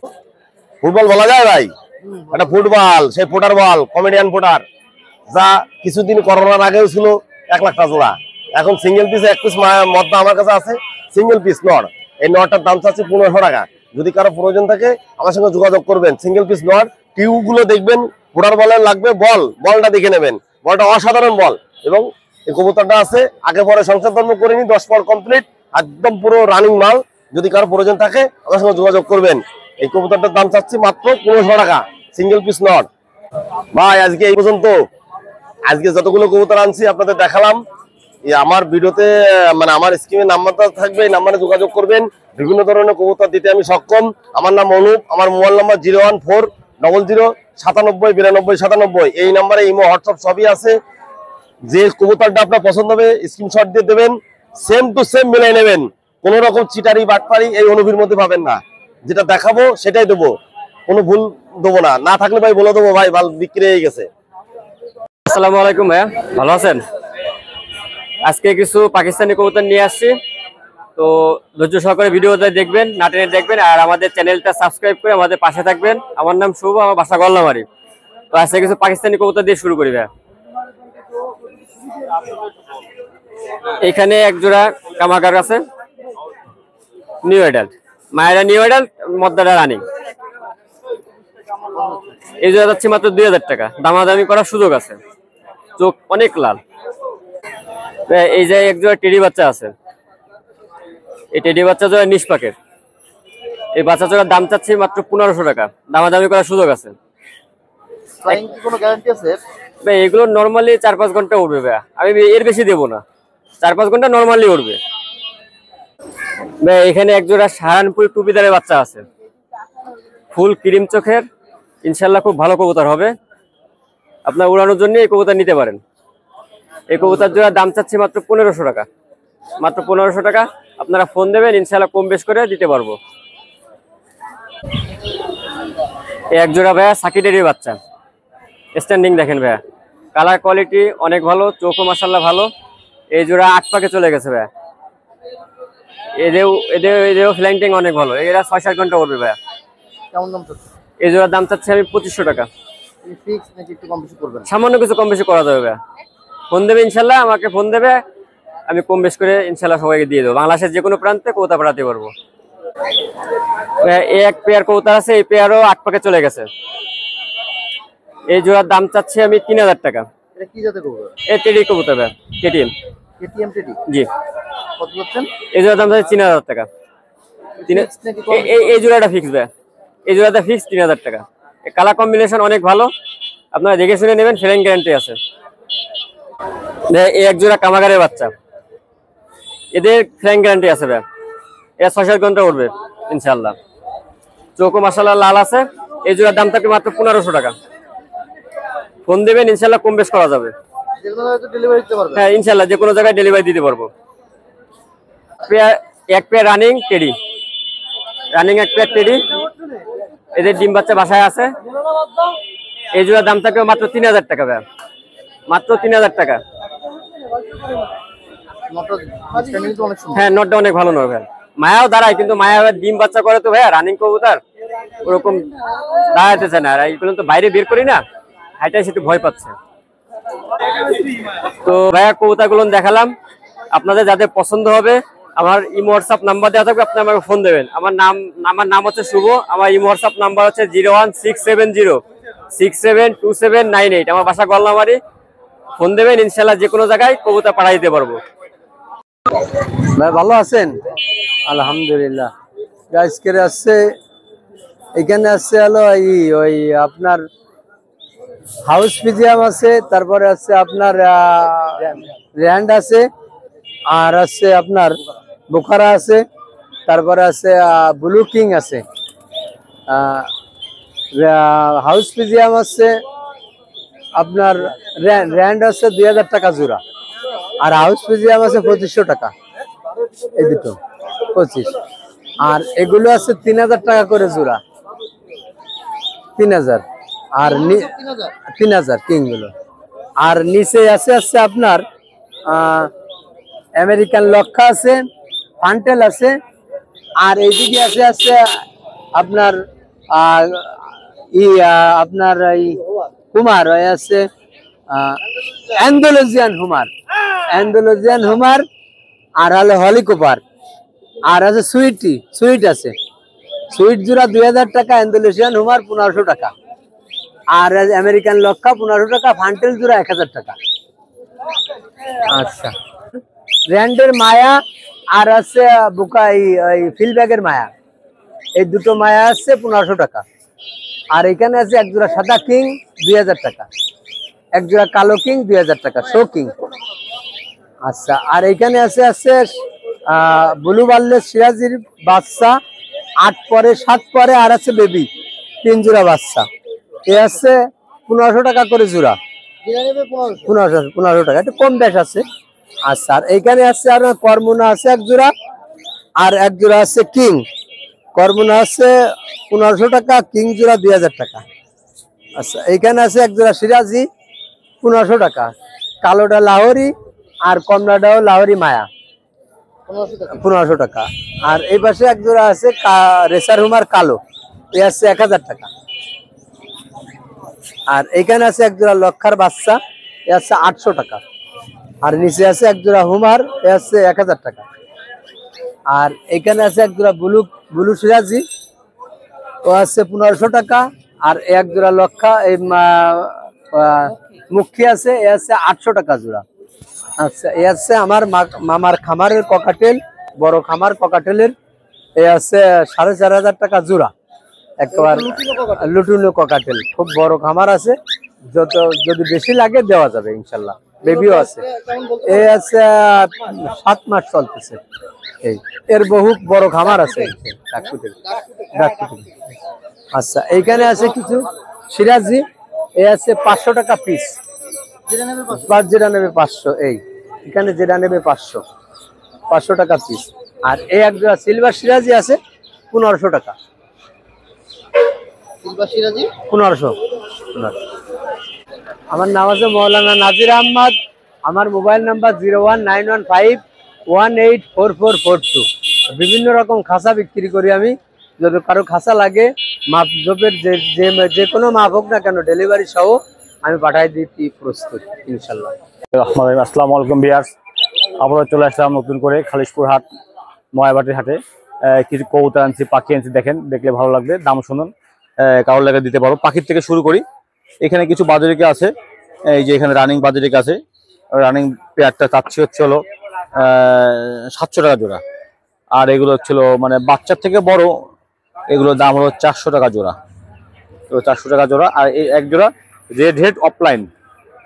ফুটবল বলা যায় ভাই, এটা ফুটবল, সেই ফুটার বল, কমেডিয়ান ফুটার, যা কিছুদিন করোনার আগেও ছিল 1 লাখ টাকা জোড়া। এখন সিঙ্গেল পিস 1 পিস মদ্দা আমার কাছে আছে, সিঙ্গেল পিস নর। এই নটটার দাম চাচ্ছি 1500 টাকা। যদি কারো প্রয়োজন থাকে আমার সঙ্গে যোগাযোগ করবেন। সিঙ্গেল পিস নট, টিউব গুলো দেখবেন ঘোড়ার বলের লাগবে, বলটা দেখে নেবেন, বলটা অসাধারণ বল। এবং এই কবুতরটা আছে আগে পরে সংসার ধর্ম করিনি, 10 পর কমপ্লিট, একদম পুরো রানিং মাল। যদি কারো প্রয়োজন থাকে আমার সঙ্গে যোগাযোগ করবেন। এই কবুতরটার দাম চাচ্ছি মাত্র 1500 টাকা, সিঙ্গেল পিস নট। ভাই আজকে এই পর্যন্ত, আজকে যতগুলো কবুতর আনছি আপনাদের দেখালাম। আমার ভিডিওতে মানে আমার স্ক্রিনে নাম্বারটা থাকবে, এই নাম্বারে যোগাযোগ করবেন। বিভিন্ন ধরনের কবুতর দিতে আমি সক্ষম। আমার নাম অনুপ, আমার মোবাইল নাম্বার 01400999297। এই নাম্বারে ইমো, হোয়াটসঅ্যাপ সবই আছে। যে কবুতরটা আপনার পছন্দ হবে স্ক্রিনশট দিয়ে দেবেন, সেম টু সেম মিলাই নেবেন। কোনো রকম চিটারি বাটপারি এই অনুভূতির মধ্যে পাবেন না। যেটা দেখাবো সেটাই দেবো, কোনো ভুল দেবো না। না থাকলে ভাই বলে দেবো ভাই মাল বিক্রি হয়ে গেছে। আসসালামু আলাইকুম ভাইয়া, ভালো আছেন? আজকে কিছু পাকিস্তানি কবুতর নিয়ে আসছি, তো ধৈর্য সহকারে ভিডিওটা দেখবেন, না টেনে দেখবেন, আর আমাদের চ্যানেলটা সাবস্ক্রাইব করে আমাদের পাশে থাকবেন। আমার নাম শুভ, আমার বাসা গল্লামারি। তো আজকে কিছু পাকিস্তানি কবুতর দিয়ে শুরু করি ভাইয়া। এখানে এক জোড়া কামাগার আছে, নিউ অ্যাডাল্ট, মায়েরা নিউ অ্যাডাল্ট, মদ্দাটা রানিং। এই জোড়া যাচ্ছে মাত্র 2000 টাকা, দামাদামি করার সুযোগ আছে। চোখ অনেক লাল। এই যে এক জোড়া টেডি বাচ্চা আছে, এই টেডি বাচ্চা জোড়া নিষ্পাকের। এই বাচ্চা জোড়ার দাম চাচ্ছি মাত্র 1500 টাকা, দামাদামি করার সুযোগ আছে। কোনো গ্যারান্টি আছে? ভাই এগুলো নর্মালি 4-5 ঘন্টা উঠবে ভাইয়া, আমি এর বেশি দেবো না, 4-5 ঘন্টা নর্মালি উঠবে ভাই। এখানে এক জোড়া সাহারানপুর টুপিদারের বাচ্চা আছে, ফুল ক্রিম চোখের, ইনশাল্লাহ খুব ভালো কবুতর হবে। আপনার উড়ানোর জন্য এই কবুতর নিতে পারেন। এই কবুতর জোড়ার দাম চাচ্ছি মাত্র 1500 টাকা, মাত্র 1500 টাকা। আপনারা ফোন দেবেন, ইনশাল্লাহ কম বেশ করে দিতে পারবো। এক জোড়া ভাইয়া সাকিডেরই বাচ্চা, স্ট্যান্ডিং দেখেন ভাইয়া, কালার কোয়ালিটি অনেক ভালো, চোখও মাশাআল্লাহ ভালো। এই জোড়া 8 পাকে চলে গেছে ভাইয়া। এদেরও ফ্লাইং ট্যাঙ্ক অনেক ভালো, এরা 6-7 ঘন্টা উঠবে ভাইয়া। কেমন দাম চাচ্ছেন? এই জোড়ার দাম চাচ্ছি আমি 2500 টাকা। ফিক্স নাকি একটু কম বেশি করবেন? সামান্য কিছু কম বেশি করা যাবে ভাইয়া। ফোন দেবে ইনশাল্লাহ, আমাকে ফোন দেবে, আমি কম বেশ করে ইনশাল্লাহ সবাইকে দিয়ে দেবো। বাংলাদেশের যে কোনো প্রান্তে কবুতর পাঠাতে পারবো। এই এক পেয়ার কবুতর আছে, এই পেয়ারও 8 পাকে চলে গেছে। এই জোড়ার দাম চাচ্ছি আমি 3000 টাকা। এটা কি জাতের কবুতর? এই টেডি কবুতর ভাইয়া, কেটিএম। KTM teddy? জি। কত যাচ্ছেন? এই জোড়ার দাম চাচ্ছি 3000 টাকা। এই জোড়াটা ফিক্স ভাইয়া, এই জোড়াটা ফিক্স 3000 টাকা। কালার কম্বিনেশন অনেক ভালো, আপনারা দেখে শুনে নেবেন, ফ্লাইং গ্যারান্টি আছে। এই এক জোড়া কামাগারের বাচ্চা, এদের ফ্লাইং গ্যারান্টি আছে ভাইয়া। এরা 6-7 ঘন্টা উঠবে ইনশাল্লাহ। চোখও মাশাআল্লাহ লাল আছে। এই জোড়ার দাম থাকবে মাত্র 1500 টাকা। ফোন দেবেন, ইনশাল্লাহ কম বেশ করা যাবে। ডেলিভারি দিতে পারবেন? হ্যাঁ ইনশাল্লাহ, যে কোনো জায়গায় ডেলিভারি দিতে পারবো। এক পেয়ার রানিং টেডি, রানিং এক পেয়ার টেডি, এদের ডিম বাচ্চা বাসায় আছে। এই জোড়ার দাম থাকবে মাত্র 3000 টাকা ভাইয়া, মাত্র 3000 টাকা। হ্যাঁ নটটা অনেক ভালো নয় ভাইয়া, মায়াও দাঁড়ায়, কিন্তু মায়া ডিম বাচ্চা করে তো ভাইয়া, রানিং কবুতর ওরকম দাঁড়াতে চায় না। আর এইগুলো তো বাইরে বের করি না, হাইটাই একটু ভয় পাচ্ছে। তো ভাইয়া কবুতর গুলো দেখালাম, আপনাদের যাদের পছন্দ হবে আমার ইমো হোয়াটসঅ্যাপ নাম্বার দেওয়া থাকবে, আপনি আমাকে ফোন দেবেন। আমার নাম হচ্ছে শুভ, আমার ইমো হোয়াটসঅ্যাপ নাম্বার হচ্ছে 01670672798। আমার বাসা গল্লামারি। ফোন দেবেন, ইনশাল্লাহ যে কোনো জায়গায় কবুতর পাঠিয়ে দিতে পারবো। ভাই ভালো আছেন? আলহামদুলিল্লাহ। আজকে আসছে, এখানে আসছে হলো ওই আপনার হাউস পিজিয়াম আছে, তারপরে আছে আপনার র্যান্ড আছে, আর আছে আপনার বুখারা আছে, তারপরে আছে ব্লু কিং আছে। হাউস পিজিয়াম আছে আপনার, র্যান্ড আছে 2000 টাকা জোড়া, আর হাউস পিজিয়াম আছে 2500 টাকা। এই দুটো 25, আর এগুলো আছে 3000 টাকা করে জোড়া, 3000। আর 3000 কিং গুলো। আর নিচে আছে আপনার আমেরিকান লক্ষা আছে, ফান্টেল আছে, আর এইদিকে আছে আপনার আপনার এই হুমার আছে, অ্যান্ডালুজিয়ান হুমার, আর হলো হলিকপার, আর আছে সুইট আছে, সুইট জোড়া 2000 টাকা, ইন্দোনেশিয়ান হুমার 1500 টাকা, আর আমেরিকান লক্ষা 1500 টাকা, ফান্টেল জোড়া 1000 টাকা। আচ্ছা, র্যান্ডের মায়া আর আছে বুকা এই ফিলব্যাগের মায়া, এই দুটো মায়া আছে 1500 টাকা। আর এখানে আছে এক জোড়া সাদা কিং 2000 টাকা, এক জোড়া কালো কিং 2000 টাকা, শো কিং। আচ্ছা, আর এখানে আছে ব্লু বার্লেস সিরাজির বাচ্চা 8 পরে 7 পরে, আর আছে বেবি 3 জোড়া বাচ্চা, এ আছে 1500 টাকা করে জোড়া, 1500 টাকা, একটু কম বেশ আছে। আচ্ছা, আর এইখানে আছে আর কর্মনা আছে এক জোড়া, আর এক জোড়া আছে কিং, কর্মনা আছে 1500 টাকা, কিং জোড়া 2000 টাকা। আচ্ছা, এইখানে আছে এক জোড়া সিরাজি 1500 টাকা, কালোটা লাহোরি আর কমলাটাও লাহোরি মায়া 1500 টাকা। আর এই পাশে এক জোড়া আছে রেসার হুমার কালো, এ আছে 1000 টাকা। আর এইখানে আছে এক জোড়া লক্ষার বাচ্চা, এ আছে 800 টাকা। আর নিচে আছে এক জোড়া হুমার, এ আছে 1000 টাকা। আর এখানে আছে এক জোড়া ব্লু সিরাজি, ও আছে 1500 টাকা। আর এক জোড়া লক্ষা এই মুখী আছে, এ আছে 800 টাকা জোড়া। আচ্ছা, এ আছে আমার মামার খামারের ককাটেল, বড় খামার ককাটেলের, এ আছে 4500 টাকা জোড়া, একবার লুটুনো ককাটেল, খুব বড় খামার আছে, যদি বেশি লাগে দেওয়া যাবে ইনশাল্লাহ। বেবিও আছে, এ আছে 7 মাস চলতেছে, এর বহু বড় খামার আছে। আচ্ছা, এইখানে আছে কিছু সিরাজি, এ আছে 500 টাকা পিস, যেটা নেবে 500, এখানে যেটা নেবে 500 টাকা পিস। আর এই এক জোড়া সিলভার সিরাজি আছে 1500 টাকা, 1500। আমার নাম আছে মৌলানা নাজির আহমদ, আমার মোবাইল নাম্বার 0199151844442। বিভিন্ন রকম খাঁচা বিক্রি করি আমি, যদি কারো খাঁচা লাগে মাপ জোপের যে কোনো মাপ হোক না কেন ডেলিভারি সহ আমি পাঠাই দিতে প্রস্তুত ইনশাল্লাহ। আসসালামু আলাইকুম ভিউয়ার্স, আবারও চলে আসলাম নতুন করে খালিশপুর হাট, নয়াবাটির হাটে। কিছু কবুতর আনছি, পাখি আনছি, দেখলে ভালো লাগবে, দাম শুনুন, কারোর লাগে দিতে পারো। পাখির থেকে শুরু করি, এখানে কিছু বাজারিকা আছে, এই যে এখানে রানিং বাজারিকা আছে, রানিং পেয়ারটা চাচ্ছি হলো 700 টাকা জোড়া। আর এগুলো হচ্ছিল মানে বাচ্চার থেকে বড়, এগুলোর দাম হলো 400 টাকা জোড়া, তো 400 টাকা জোড়া। আর এই এক জোড়া রেড হেড অফলাইন,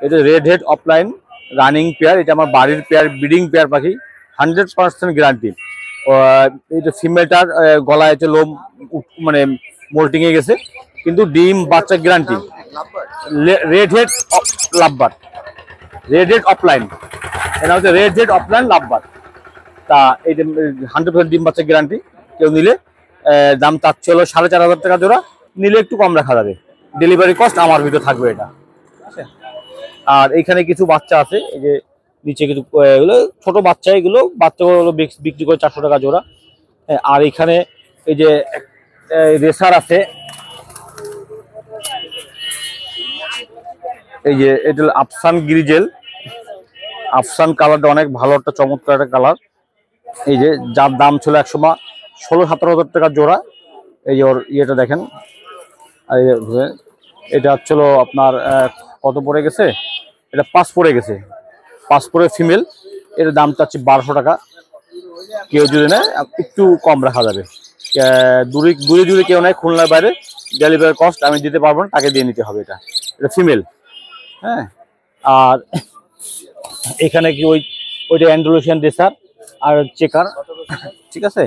এটা red head offline running pair, এটা আমার বাড়ির পেয়ার, ব্রিডিং পেয়ার পাখি, 100% গ্যারান্টি। এই যে ফিমেলটার গলায় হচ্ছে লোম মানে মোল্টিং এ গেছে, কিন্তু ডিম বাচ্চা guarantee. Red head lovebird, red head opaline, এটা হচ্ছে রেড হেড অফলাইন লাভবার। তা এই যে 100% ডিম বাচ্চা গ্যারান্টি। কেউ নিলে দাম চাচ্ছে হলো 4500 টাকা জোড়া, নিলে একটু কম রাখা যাবে, ডেলিভারি কস্ট আমার ভিতরে থাকবে এটা। আর এখানে কিছু বাচ্চা আছে, এই যে নিচে কিছু এগুলো ছোট বাচ্চা, এগুলো বাচ্চাগুলো বিক্রি করে 400 টাকা জোড়া। আর এখানে এই যে রেসার আছে, এই যে এটা আফসান গ্রিজেল, আফসান কালারটা অনেক ভালো, একটা চমৎকার একটা কালার। এই যে যার দাম ছিল 16-17 টাকা জোড়া। এই যে ওর ইয়েটা দেখেন, এটা হচ্ছিল আপনার কত পড়ে গেছে, এটা 5 পড়ে গেছে, 5 পড়ে ফিমেল, এর দাম চাচ্ছি 1200 টাকা। কেউ যদি নেয় একটু কম রাখা যাবে, দূরে দূরে কেউ নেয় খুলনার বাইরে, ডেলিভারি কস্ট আমি দিতে পারবো না, তাকে দিয়ে নিতে হবে। এটা ফিমেল। হ্যাঁ, আর এখানে কি ওইটা অ্যান্ডালুসিয়ান রেসার আর চেকার, ঠিক আছে।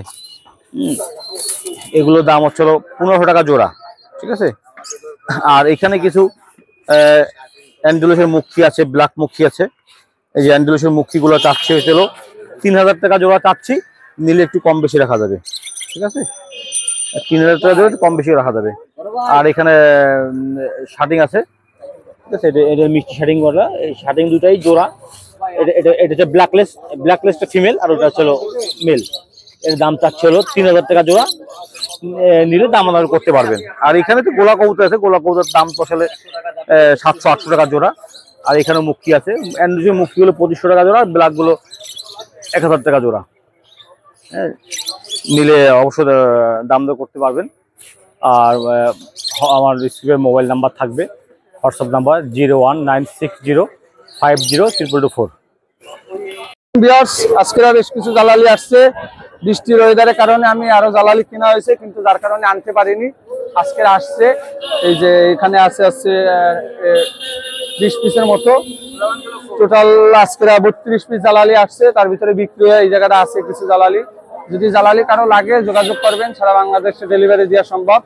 এগুলোর দাম হচ্ছিল 1500 টাকা জোড়া, ঠিক আছে। আর এখানে কিছু অ্যান্ডালুসিয়ান মুখী আছে, ব্ল্যাক মুখী আছে। এই যে অ্যান্ডালুসিয়ান মুখীগুলো চাচ্ছি হয়েছিল 3000 টাকা জোড়া চাচ্ছি, নিলে একটু কম বেশি রাখা যাবে, ঠিক আছে। 3000 টাকা জোড়া কম বেশি রাখা যাবে। আর এখানে শার্টিং আছে, ঠিক আছে, এটা মিষ্টি শার্টিং বলা, এই শার্টিং দুটাই জোড়া। এটা হচ্ছে ব্ল্যাকলেসটা ফিমেল, আর ওটা হচ্ছিল মেল। এর দাম চাচ্ছে হলো 3000 টাকা জোড়া, নিলে দাম আদায় করতে পারবেন। আর এখানে তো গোলা কবুতর আছে, গোলা কবুতর দাম তো আসলে 700-800 টাকা জোড়া। আর এখানে মুক্তি আছে, মুক্তিগুলো 2500 টাকা জোড়া, ব্ল্যাক গুলো 1000 টাকা জোড়া। হ্যাঁ, নিলে অবশ্যই দাম দর করতে পারবেন। আর আমার স্ক্রিনে মোবাইল নাম্বার থাকবে, হোয়াটসঅ্যাপ নাম্বার 01960502224। ভিউয়ার্স, আজকে বেশ কিছু জালালি আসছে। বৃষ্টির ওয়েদারের কারণে আমি আরো জালালি কেনা হয়েছে, কিন্তু যার কারণে আনতে পারিনি। আজকে আসছে, এই যে এখানে আছে 20 পিসের মতো। টোটাল আজকে 32 পিস জালালি আসছে, তার ভিতরে বিক্রি হয়ে এই জায়গাটা আছে কিছু জালালি। যদি জালালি কারো লাগে যোগাযোগ করবেন, সারা বাংলাদেশে ডেলিভারি দেওয়া সম্ভব।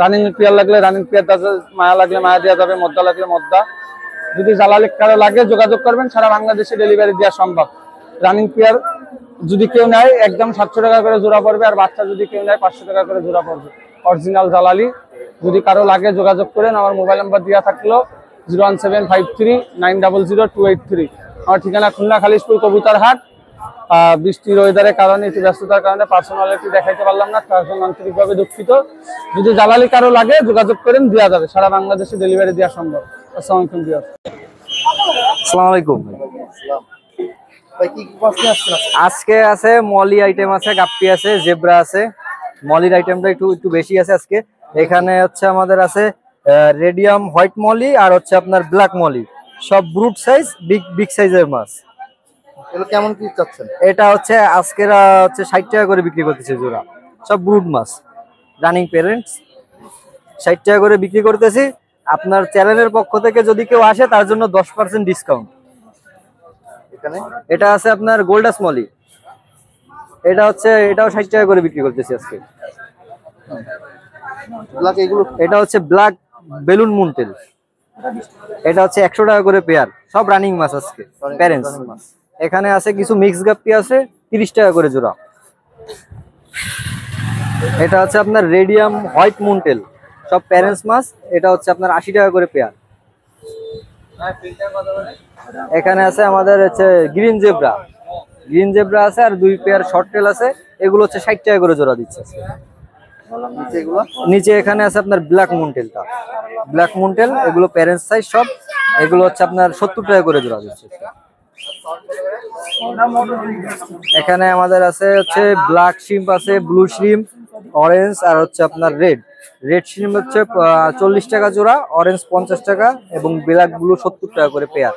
রানিং পেয়ার লাগলে রানিং পেয়ার, মায়া লাগলে মায়া দেওয়া যাবে, মদ্দা লাগলে মদ্দা। যদি জালালি কারো লাগে যোগাযোগ করবেন, সারা বাংলাদেশে ডেলিভারি দেওয়া সম্ভব। রানিং পেয়ার যদি কেউ নেয় একদম 700 টাকা করে জোড়া পড়বে, আর বাচ্চা যদি কেউ নেয় 500 টাকা করে জোড়া পড়বে। অরিজিনাল জালালি। যদি কারো লাগে যোগাযোগ করেন, আমার মোবাইল নাম্বার দেওয়া থাকলো 01753900283। আমার ঠিকানা খুলনা খালিশপুর কবুতর হাট। বৃষ্টির ওয়েদারের কারণে, একটু ব্যস্ততার কারণে পার্সোনালিটি দেখাইতে পারলাম না, তার জন্য আন্তরিকভাবে দুঃখিত। যদি জালালি কারো লাগে যোগাযোগ করেন, দেওয়া যাবে, সারা বাংলাদেশে ডেলিভারি দেওয়া সম্ভব। আসসালামু আলাইকুম ভিউয়ার্স। আসসালামু আলাইকুম। ভাই কি কি মাছ নিয়ে আসছেন আজকে? আজকে আছে মলি আইটেম আছে, গাপ্পি আছে, জেব্রা আছে। মলির আইটেমটা একটু বেশি আছে আজকে। এখানে হচ্ছে আমাদের আছে রেডিয়াম হোয়াইট মলি আর হচ্ছে আপনার ব্ল্যাক মলি, সব ব্রুট সাইজ, বিগ সাইজের মাছ। এগুলো কেমন কি চাচ্ছেন? এটা হচ্ছে আজকের হচ্ছে 60 টাকা করে বিক্রি করতেছে জোড়া, সব ব্রুট মাছ, রানিং প্যারেন্টস। 60 টাকা করে বিক্রি করতেছি। আপনার চ্যানেলের পক্ষ থেকে যদি কেউ আসে তার জন্য 10% ডিসকাউন্ট। এখানে এটা আছে আপনার গোল্ডাস মলি, এটাও 60 টাকা করে বিক্রি করতেছি আজকে। ব্ল্যাক এগুলো এটা হচ্ছে ব্ল্যাক বেলুন মুনটেল, এটা হচ্ছে 100 টাকা করে পেয়ার, সব রানিং মাছ আজকে প্যারেন্টস। এখানে আছে কিছু মিক্স গাপ্পি আছে 30 টাকা করে জোড়া। এটা হচ্ছে আপনার রেডিয়াম হোয়াইট মুনটেল, সব প্যারেন্টস মাছ, এটা হচ্ছে আপনার 80 টাকা করে পেয়ার। এখানে আছে আমাদের হচ্ছে গ্রিন জেব্রা আছে, আর 2 পেয়ার শর্ট টেল আছে, এগুলো হচ্ছে 60 টাকা করে জোড়া দিচ্ছে। নিচে এগুলো নিচে এখানে আছে আপনার ব্ল্যাক মুনটেল, এগুলো প্যারেন্টস সাইজ সব, এগুলো হচ্ছে আপনার 70 টাকা করে জোড়া দিচ্ছে। এখানে আমাদের আছে হচ্ছে ব্ল্যাক শ্রিম্প আছে, ব্লু শ্রিম্প, অরেঞ্জ আর হচ্ছে আপনার রেড শ্রিম্প হচ্ছে 40 টাকা জোড়া, অরেঞ্জ 50 টাকা এবং ব্ল্যাক ব্লু 70 টাকা করে পেয়ার।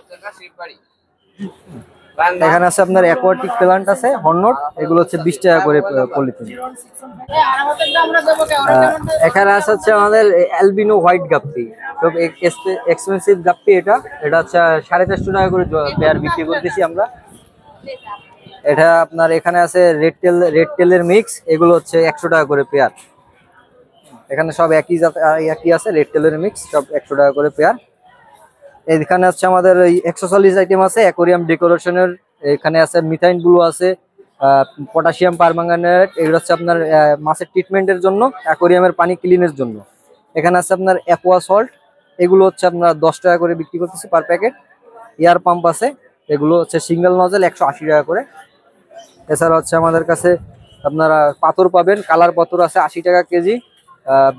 এখানে আছে আপনার অ্যাকোয়াটিক প্ল্যান্ট আছে হর্নট, এগুলো হচ্ছে 20 টাকা করে পলিথিন। এখানে আছে হচ্ছে আমাদের অ্যালবিনো হোয়াইট গাপ্পি, সব এক্সপেন্সিভ গাপ্পি। এটা হচ্ছে 450 টাকা করে পেয়ার বিক্রি করতেছি আমরা। এটা আপনার এখানে আছে রেড টেলের মিক্স, এগুলো হচ্ছে 100 টাকা করে পেয়ার। এখানে সব একই আছে, রেড টেলের মিক্স সব 100 টাকা করে পেয়ার। এখানে হচ্ছে আমাদের এই এক্সোসলিস আইটেম আছে অ্যাকোরিয়াম ডেকোরেশনের। এখানে আছে মিথাইন ব্লু আছে, পটাশিয়াম পারম্যাঙ্গানেট, এগুলো হচ্ছে আপনার মাছের ট্রিটমেন্টের জন্য, অ্যাকোরিয়ামের পানি ক্লিনের জন্য। এখানে আছে আপনার অ্যাকোয়া সল্ট, এগুলো হচ্ছে আপনার 10 টাকা করে বিক্রি করতেছে পার প্যাকেট। এয়ার পাম্প আছে, এগুলো হচ্ছে সিঙ্গেল নজেল 180 টাকা করে। এছাড়া হচ্ছে আমাদের কাছে আপনারা পাথর পাবেন, কালার পাথর আছে 80 টাকা কেজি,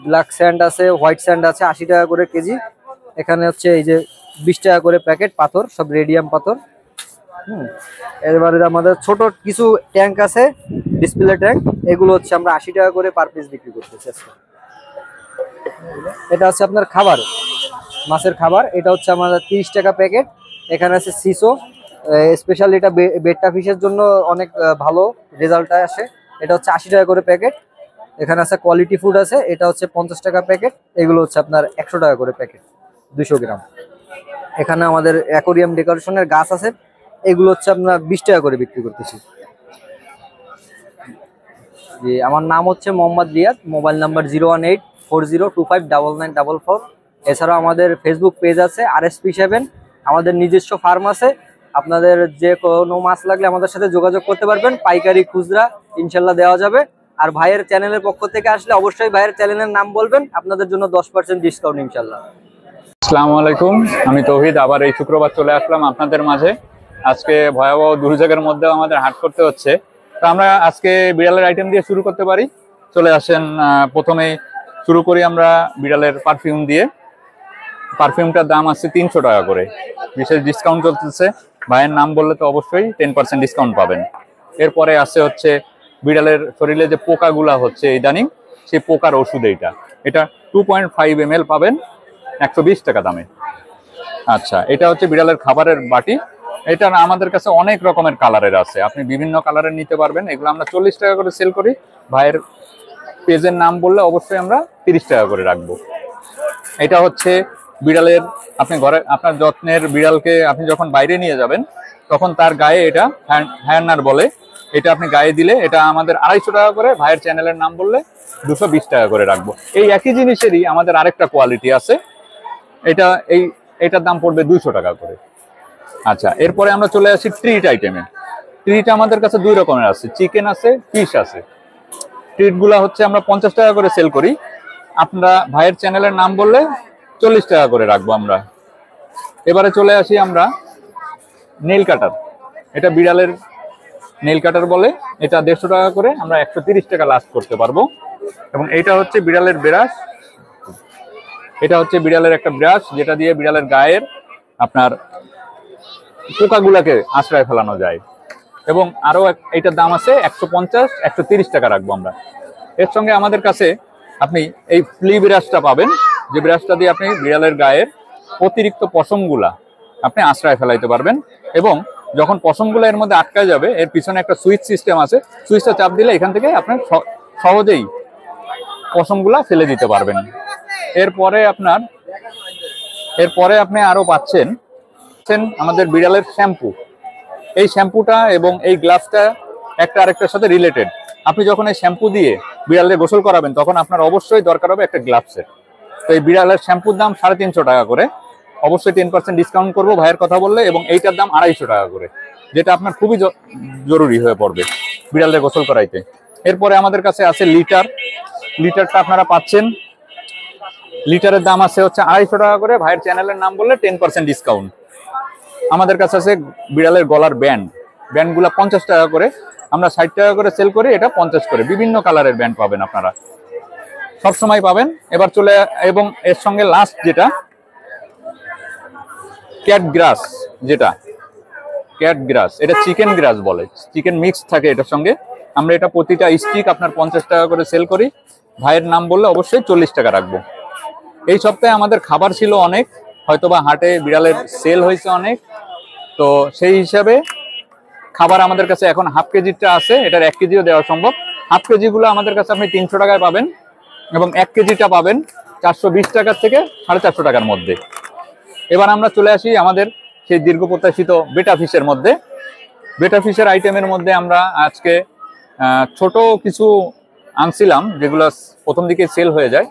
ব্ল্যাক স্যান্ড আছে, হোয়াইট স্যান্ড আছে 80 টাকা করে কেজি। এখানে হচ্ছে এই যে 20 টাকা করে প্যাকেট পাথর, সব রেডিয়াম পাথর। এবারে আমাদের ছোট কিছু ট্যাঙ্ক আছে, ডিসপ্লে ট্যাঙ্ক, এগুলো হচ্ছে আমরা 80 টাকা করে পার পিস বিক্রি করতেছি আজকে। এটা হচ্ছে আপনার খাবার, মাছের খাবার, এটা হচ্ছে আমাদের 30 টাকা প্যাকেট। এখানে আছে সিসো স্পেশাল, এটা বেট্টা ফিশের জন্য অনেক ভালো রেজাল্ট আসে, এটা হচ্ছে 80 টাকা করে প্যাকেট। এখানে আছে কোয়ালিটি ফুড আছে, এটা হচ্ছে 50 টাকা প্যাকেট, এগুলো হচ্ছে আপনার 100 টাকা করে প্যাকেট 200 গ্রাম। এখানে আমাদের অ্যাকোরিয়াম ডেকোরেশনের গাছ আছে, এগুলো হচ্ছে আপনার 20 টাকা করে বিক্রি করতেছি। জি, আমার নাম হচ্ছে মোহাম্মদ রিয়াদ, মোবাইল নাম্বার 01840259944। এছাড়াও আমাদের ফেসবুক পেজ আছে RSP7, আমাদের নিজস্ব ফার্ম আছে। আপনাদের যে কোনো মাছ লাগলে আমাদের সাথে যোগাযোগ করতে পারবেন, পাইকারি খুচরা ইনশাল্লাহ দেওয়া যাবে। আর ভাইয়ের চ্যানেলের পক্ষ থেকে আসলে অবশ্যই ভাইয়ের চ্যানেলের নাম বলবেন, আপনাদের জন্য 10% ডিসকাউন্ট ইনশাল্লাহ। আসসালামু আলাইকুম, আমি তৌহিদ, আবার এই শুক্রবার চলে আসলাম আপনাদের মাঝে। আজকে ভয়াবহ দুর্যোগের মধ্যেও আমাদের হাট করতে হচ্ছে, তো আমরা আজকে বিড়ালের আইটেম দিয়ে শুরু করতে পারি। চলে আসেন, প্রথমেই শুরু করি আমরা বিড়ালের পারফিউম দিয়ে। পারফিউমটার দাম আছে 300 টাকা করে, বিশেষ ডিসকাউন্ট চলতেছে। ভাইয়ের নাম বললে তো অবশ্যই 10% ডিসকাউন্ট পাবেন। এরপরে আছে হচ্ছে বিড়ালের শরীরে যে পোকাগুলা হচ্ছে ইদানিং, সেই পোকার ওষুধ এইটা। এটা 2.5 ml পাবেন 120 টাকা দামে। আচ্ছা, এটা হচ্ছে বিড়ালের খাবারের বাটি। এটা আমাদের কাছে অনেক রকমের কালারের আছে, আপনি বিভিন্ন কালারের নিতে পারবেন। এগুলো আমরা 40 টাকা করে সেল করি। ভাইয়ের পেজের নাম বললে অবশ্যই আমরা 30 টাকা করে রাখবো। এটা হচ্ছে বিড়ালের, আপনি ঘরে আপনার যত্নের বিড়ালকে আপনি যখন বাইরে নিয়ে যাবেন তখন তার গায়ে এটা হ্যান্ডার বলে, এটা আপনি গায়ে দিলে এটা আমাদের 250 টাকা করে। ভাইয়ের চ্যানেলের নাম বললে 220 টাকা করে রাখবো। এই একই জিনিসেরই আমাদের আরেকটা কোয়ালিটি আছে, এটার দাম পড়বে 200 টাকা করে। আচ্ছা, এরপরে আমরা চলে আসি ট্রিট আইটেমে। ট্রিট আমাদের কাছে 2 রকমের আছে, চিকেন আছে, ফিশ আছে। ট্রিট গুলা হচ্ছে আমরা 50 টাকা করে সেল করি। আপনারা ভাইয়ের চ্যানেলের নাম বললে 40 টাকা করে রাখবো আমরা। এবারে চলে আসি আমরা নেল কাটার। এটা বিড়ালের নেল কাটার বলে, এটা 150 টাকা করে, আমরা 130 টাকা লাস্ট করতে পারবো। এবং এইটা হচ্ছে বিড়ালের ব্রাশ। এটা হচ্ছে বিড়ালের একটা ব্রাশ, যেটা দিয়ে বিড়ালের গায়ের আপনার পোকাগুলাকে আশ্রয় ফেলানো যায়। এবং আরো এইটার দাম আছে 150, 130 টাকা রাখবো আমরা। এর সঙ্গে আমাদের কাছে আপনি এই ফ্লি ব্রাশটা পাবেন, যে ব্রাশটা দিয়ে আপনি বিড়ালের গায়ের অতিরিক্ত পশমগুলা আপনি আশ্রয় ফেলাইতে পারবেন। এবং যখন পশমগুলো এর মধ্যে আটকা যাবে, এর পিছনে একটা সুইচ সিস্টেম আছে, সুইচটা চাপ দিলে এখান থেকে আপনি সহজেই পশমগুলা ফেলে দিতে পারবেন। এরপরে আপনি আরো পাচ্ছেন আমাদের বিড়ালের শ্যাম্পু। এই শ্যাম্পুটা এবং এই গ্লাভসটা একটা আরেকটার সাথে রিলেটেড। আপনি যখন এই শ্যাম্পু দিয়ে বিড়ালের গোসল করাবেন তখন আপনার অবশ্যই দরকার হবে একটা গ্লাভসের। তো এই বিড়ালের শ্যাম্পুর দাম 350 টাকা করে, অবশ্যই 10% ডিসকাউন্ট করবো ভাইয়ের কথা বললে। এবং এইটার দাম 250 টাকা করে, যেটা আপনার খুবই জরুরি হয়ে পড়বে বিড়ালের গোসল করাইতে। এরপরে আমাদের কাছে আছে লিটার। লিটারটা আপনারা পাচ্ছেন, লিটারের দাম আছে হচ্ছে 250 টাকা করে। ভাইয়ের চ্যানেলের নাম বললে 10% ডিসকাউন্ট। আমাদের কাছে আছে বিড়ালের গলার ব্যান্ড। ব্যান্ডগুলা 50 টাকা করে, আমরা 60 টাকা করে সেল করি, এটা 50 করে। বিভিন্ন কালারের ব্যান্ড পাবেন আপনারা, সবসময় পাবেন। এবার চলে, এবং এর সঙ্গে লাস্ট যেটা ক্যাট গ্রাস, যেটা ক্যাট গ্রাস, এটা চিকেন গ্রাস বলে, চিকেন মিক্স থাকে এটার সঙ্গে। আমরা এটা প্রতিটা স্টিক আপনার 50 টাকা করে সেল করি। ভাইয়ের নাম বললে অবশ্যই 40 টাকা রাখবো। এই সপ্তাহে আমাদের খাবার ছিল অনেক, হয়তোবা হাটে বিড়ালের সেল হয়েছে অনেক, তো সেই হিসাবে খাবার আমাদের কাছে এখন হাফ কেজিটা আছে, এটার 1 কেজিও দেওয়া সম্ভব। হাফ কেজিগুলো আমাদের কাছে আপনি 300 টাকায় পাবেন, এবং 1 কেজিটা পাবেন 420 টাকার থেকে 450 টাকার মধ্যে। এবার আমরা চলে আসি আমাদের সেই দীর্ঘ প্রত্যাশিত বেটা ফিশের মধ্যে। বেটা ফিশের আইটেমের মধ্যে আমরা আজকে ছোট কিছু আনছিলাম, যেগুলো প্রথম দিকে সেল হয়ে যায়।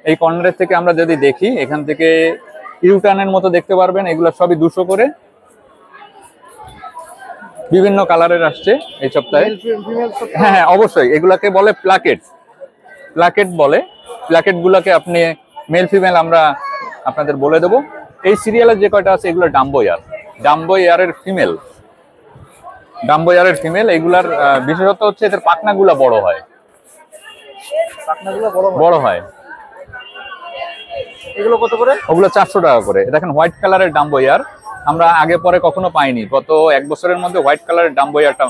এই কর্নারের থেকে আমরা যদি দেখি, এখান থেকে ইউটার্নের মতো দেখতে পারবেন, এগুলো সবই 200 করে। বিভিন্ন কালারের আসছে এই সপ্তাহে। হ্যাঁ, অবশ্যই এগুলাকে বলে প্লাকেট। প্লাকেট বলে, প্লাকেট গুলাকে আপনি মেল ফিমেল আমরা আপনাদের বলে দেবো। এই সিরিয়ালের যে কয়টা আছে এগুলো ডাম্বো ইয়ার, ডাম্বো ইয়ারের ফিমেল, ডাম্বো ইয়ারের ফিমেল। এগুলার বিশেষত্ব হচ্ছে এদের পাখনাগুলা বড় হয়, পাখনাগুলো বড় হয়। এগুলো কত করে? ওগুলো 400 টাকা করে। দেখেন হোয়াইট কালারের ডাম্বো ইয়ার আমরা আগে পরে কখনো পাইনি, গত 1 বছরের মধ্যে হোয়াইট কালারের ডাম্বো ইয়ারটা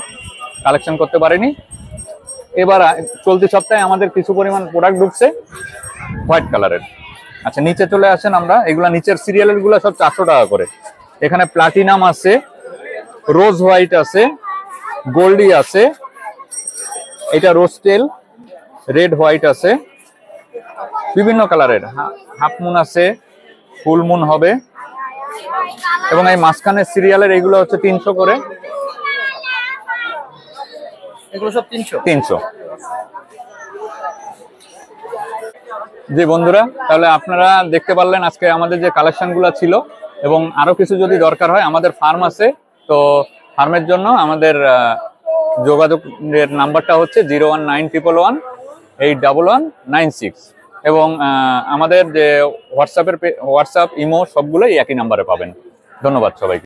কালেকশন করতে পারিনি। এবার চলতি সপ্তাহে আমাদের কিছু পরিমাণ প্রোডাক্ট ঢুকছে হোয়াইট কালারের। আচ্ছা, নিচে চলে আসেন আমরা, এগুলা নিচের সিরিয়ালের গুলা সব 400 টাকা করে। এখানে প্লাটিনাম আছে, রোজ হোয়াইট আছে, গোল্ডি আছে, এটা রোস্টেল, রেড হোয়াইট আছে, বিভিন্ন কালারের, হাফ মুন আছে, ফুল মুন হবে। এবং এই মাঝখানের সিরিয়ালের এইগুলো হচ্ছে 300 করে। এগুলো সব 300। জি বন্ধুরা, তাহলে আপনারা দেখতে পারলেন আজকে আমাদের যে কালেকশন গুলো ছিল। এবং আরো কিছু যদি দরকার হয়, আমাদের ফার্ম আছে, তো ফার্মের জন্য আমাদের যোগাযোগের নাম্বারটা হচ্ছে 01911181196। এবং আমাদের যে হোয়াটসঅ্যাপ, ইমো সবগুলোই একই নাম্বারে পাবেন। ধন্যবাদ সবাইকে।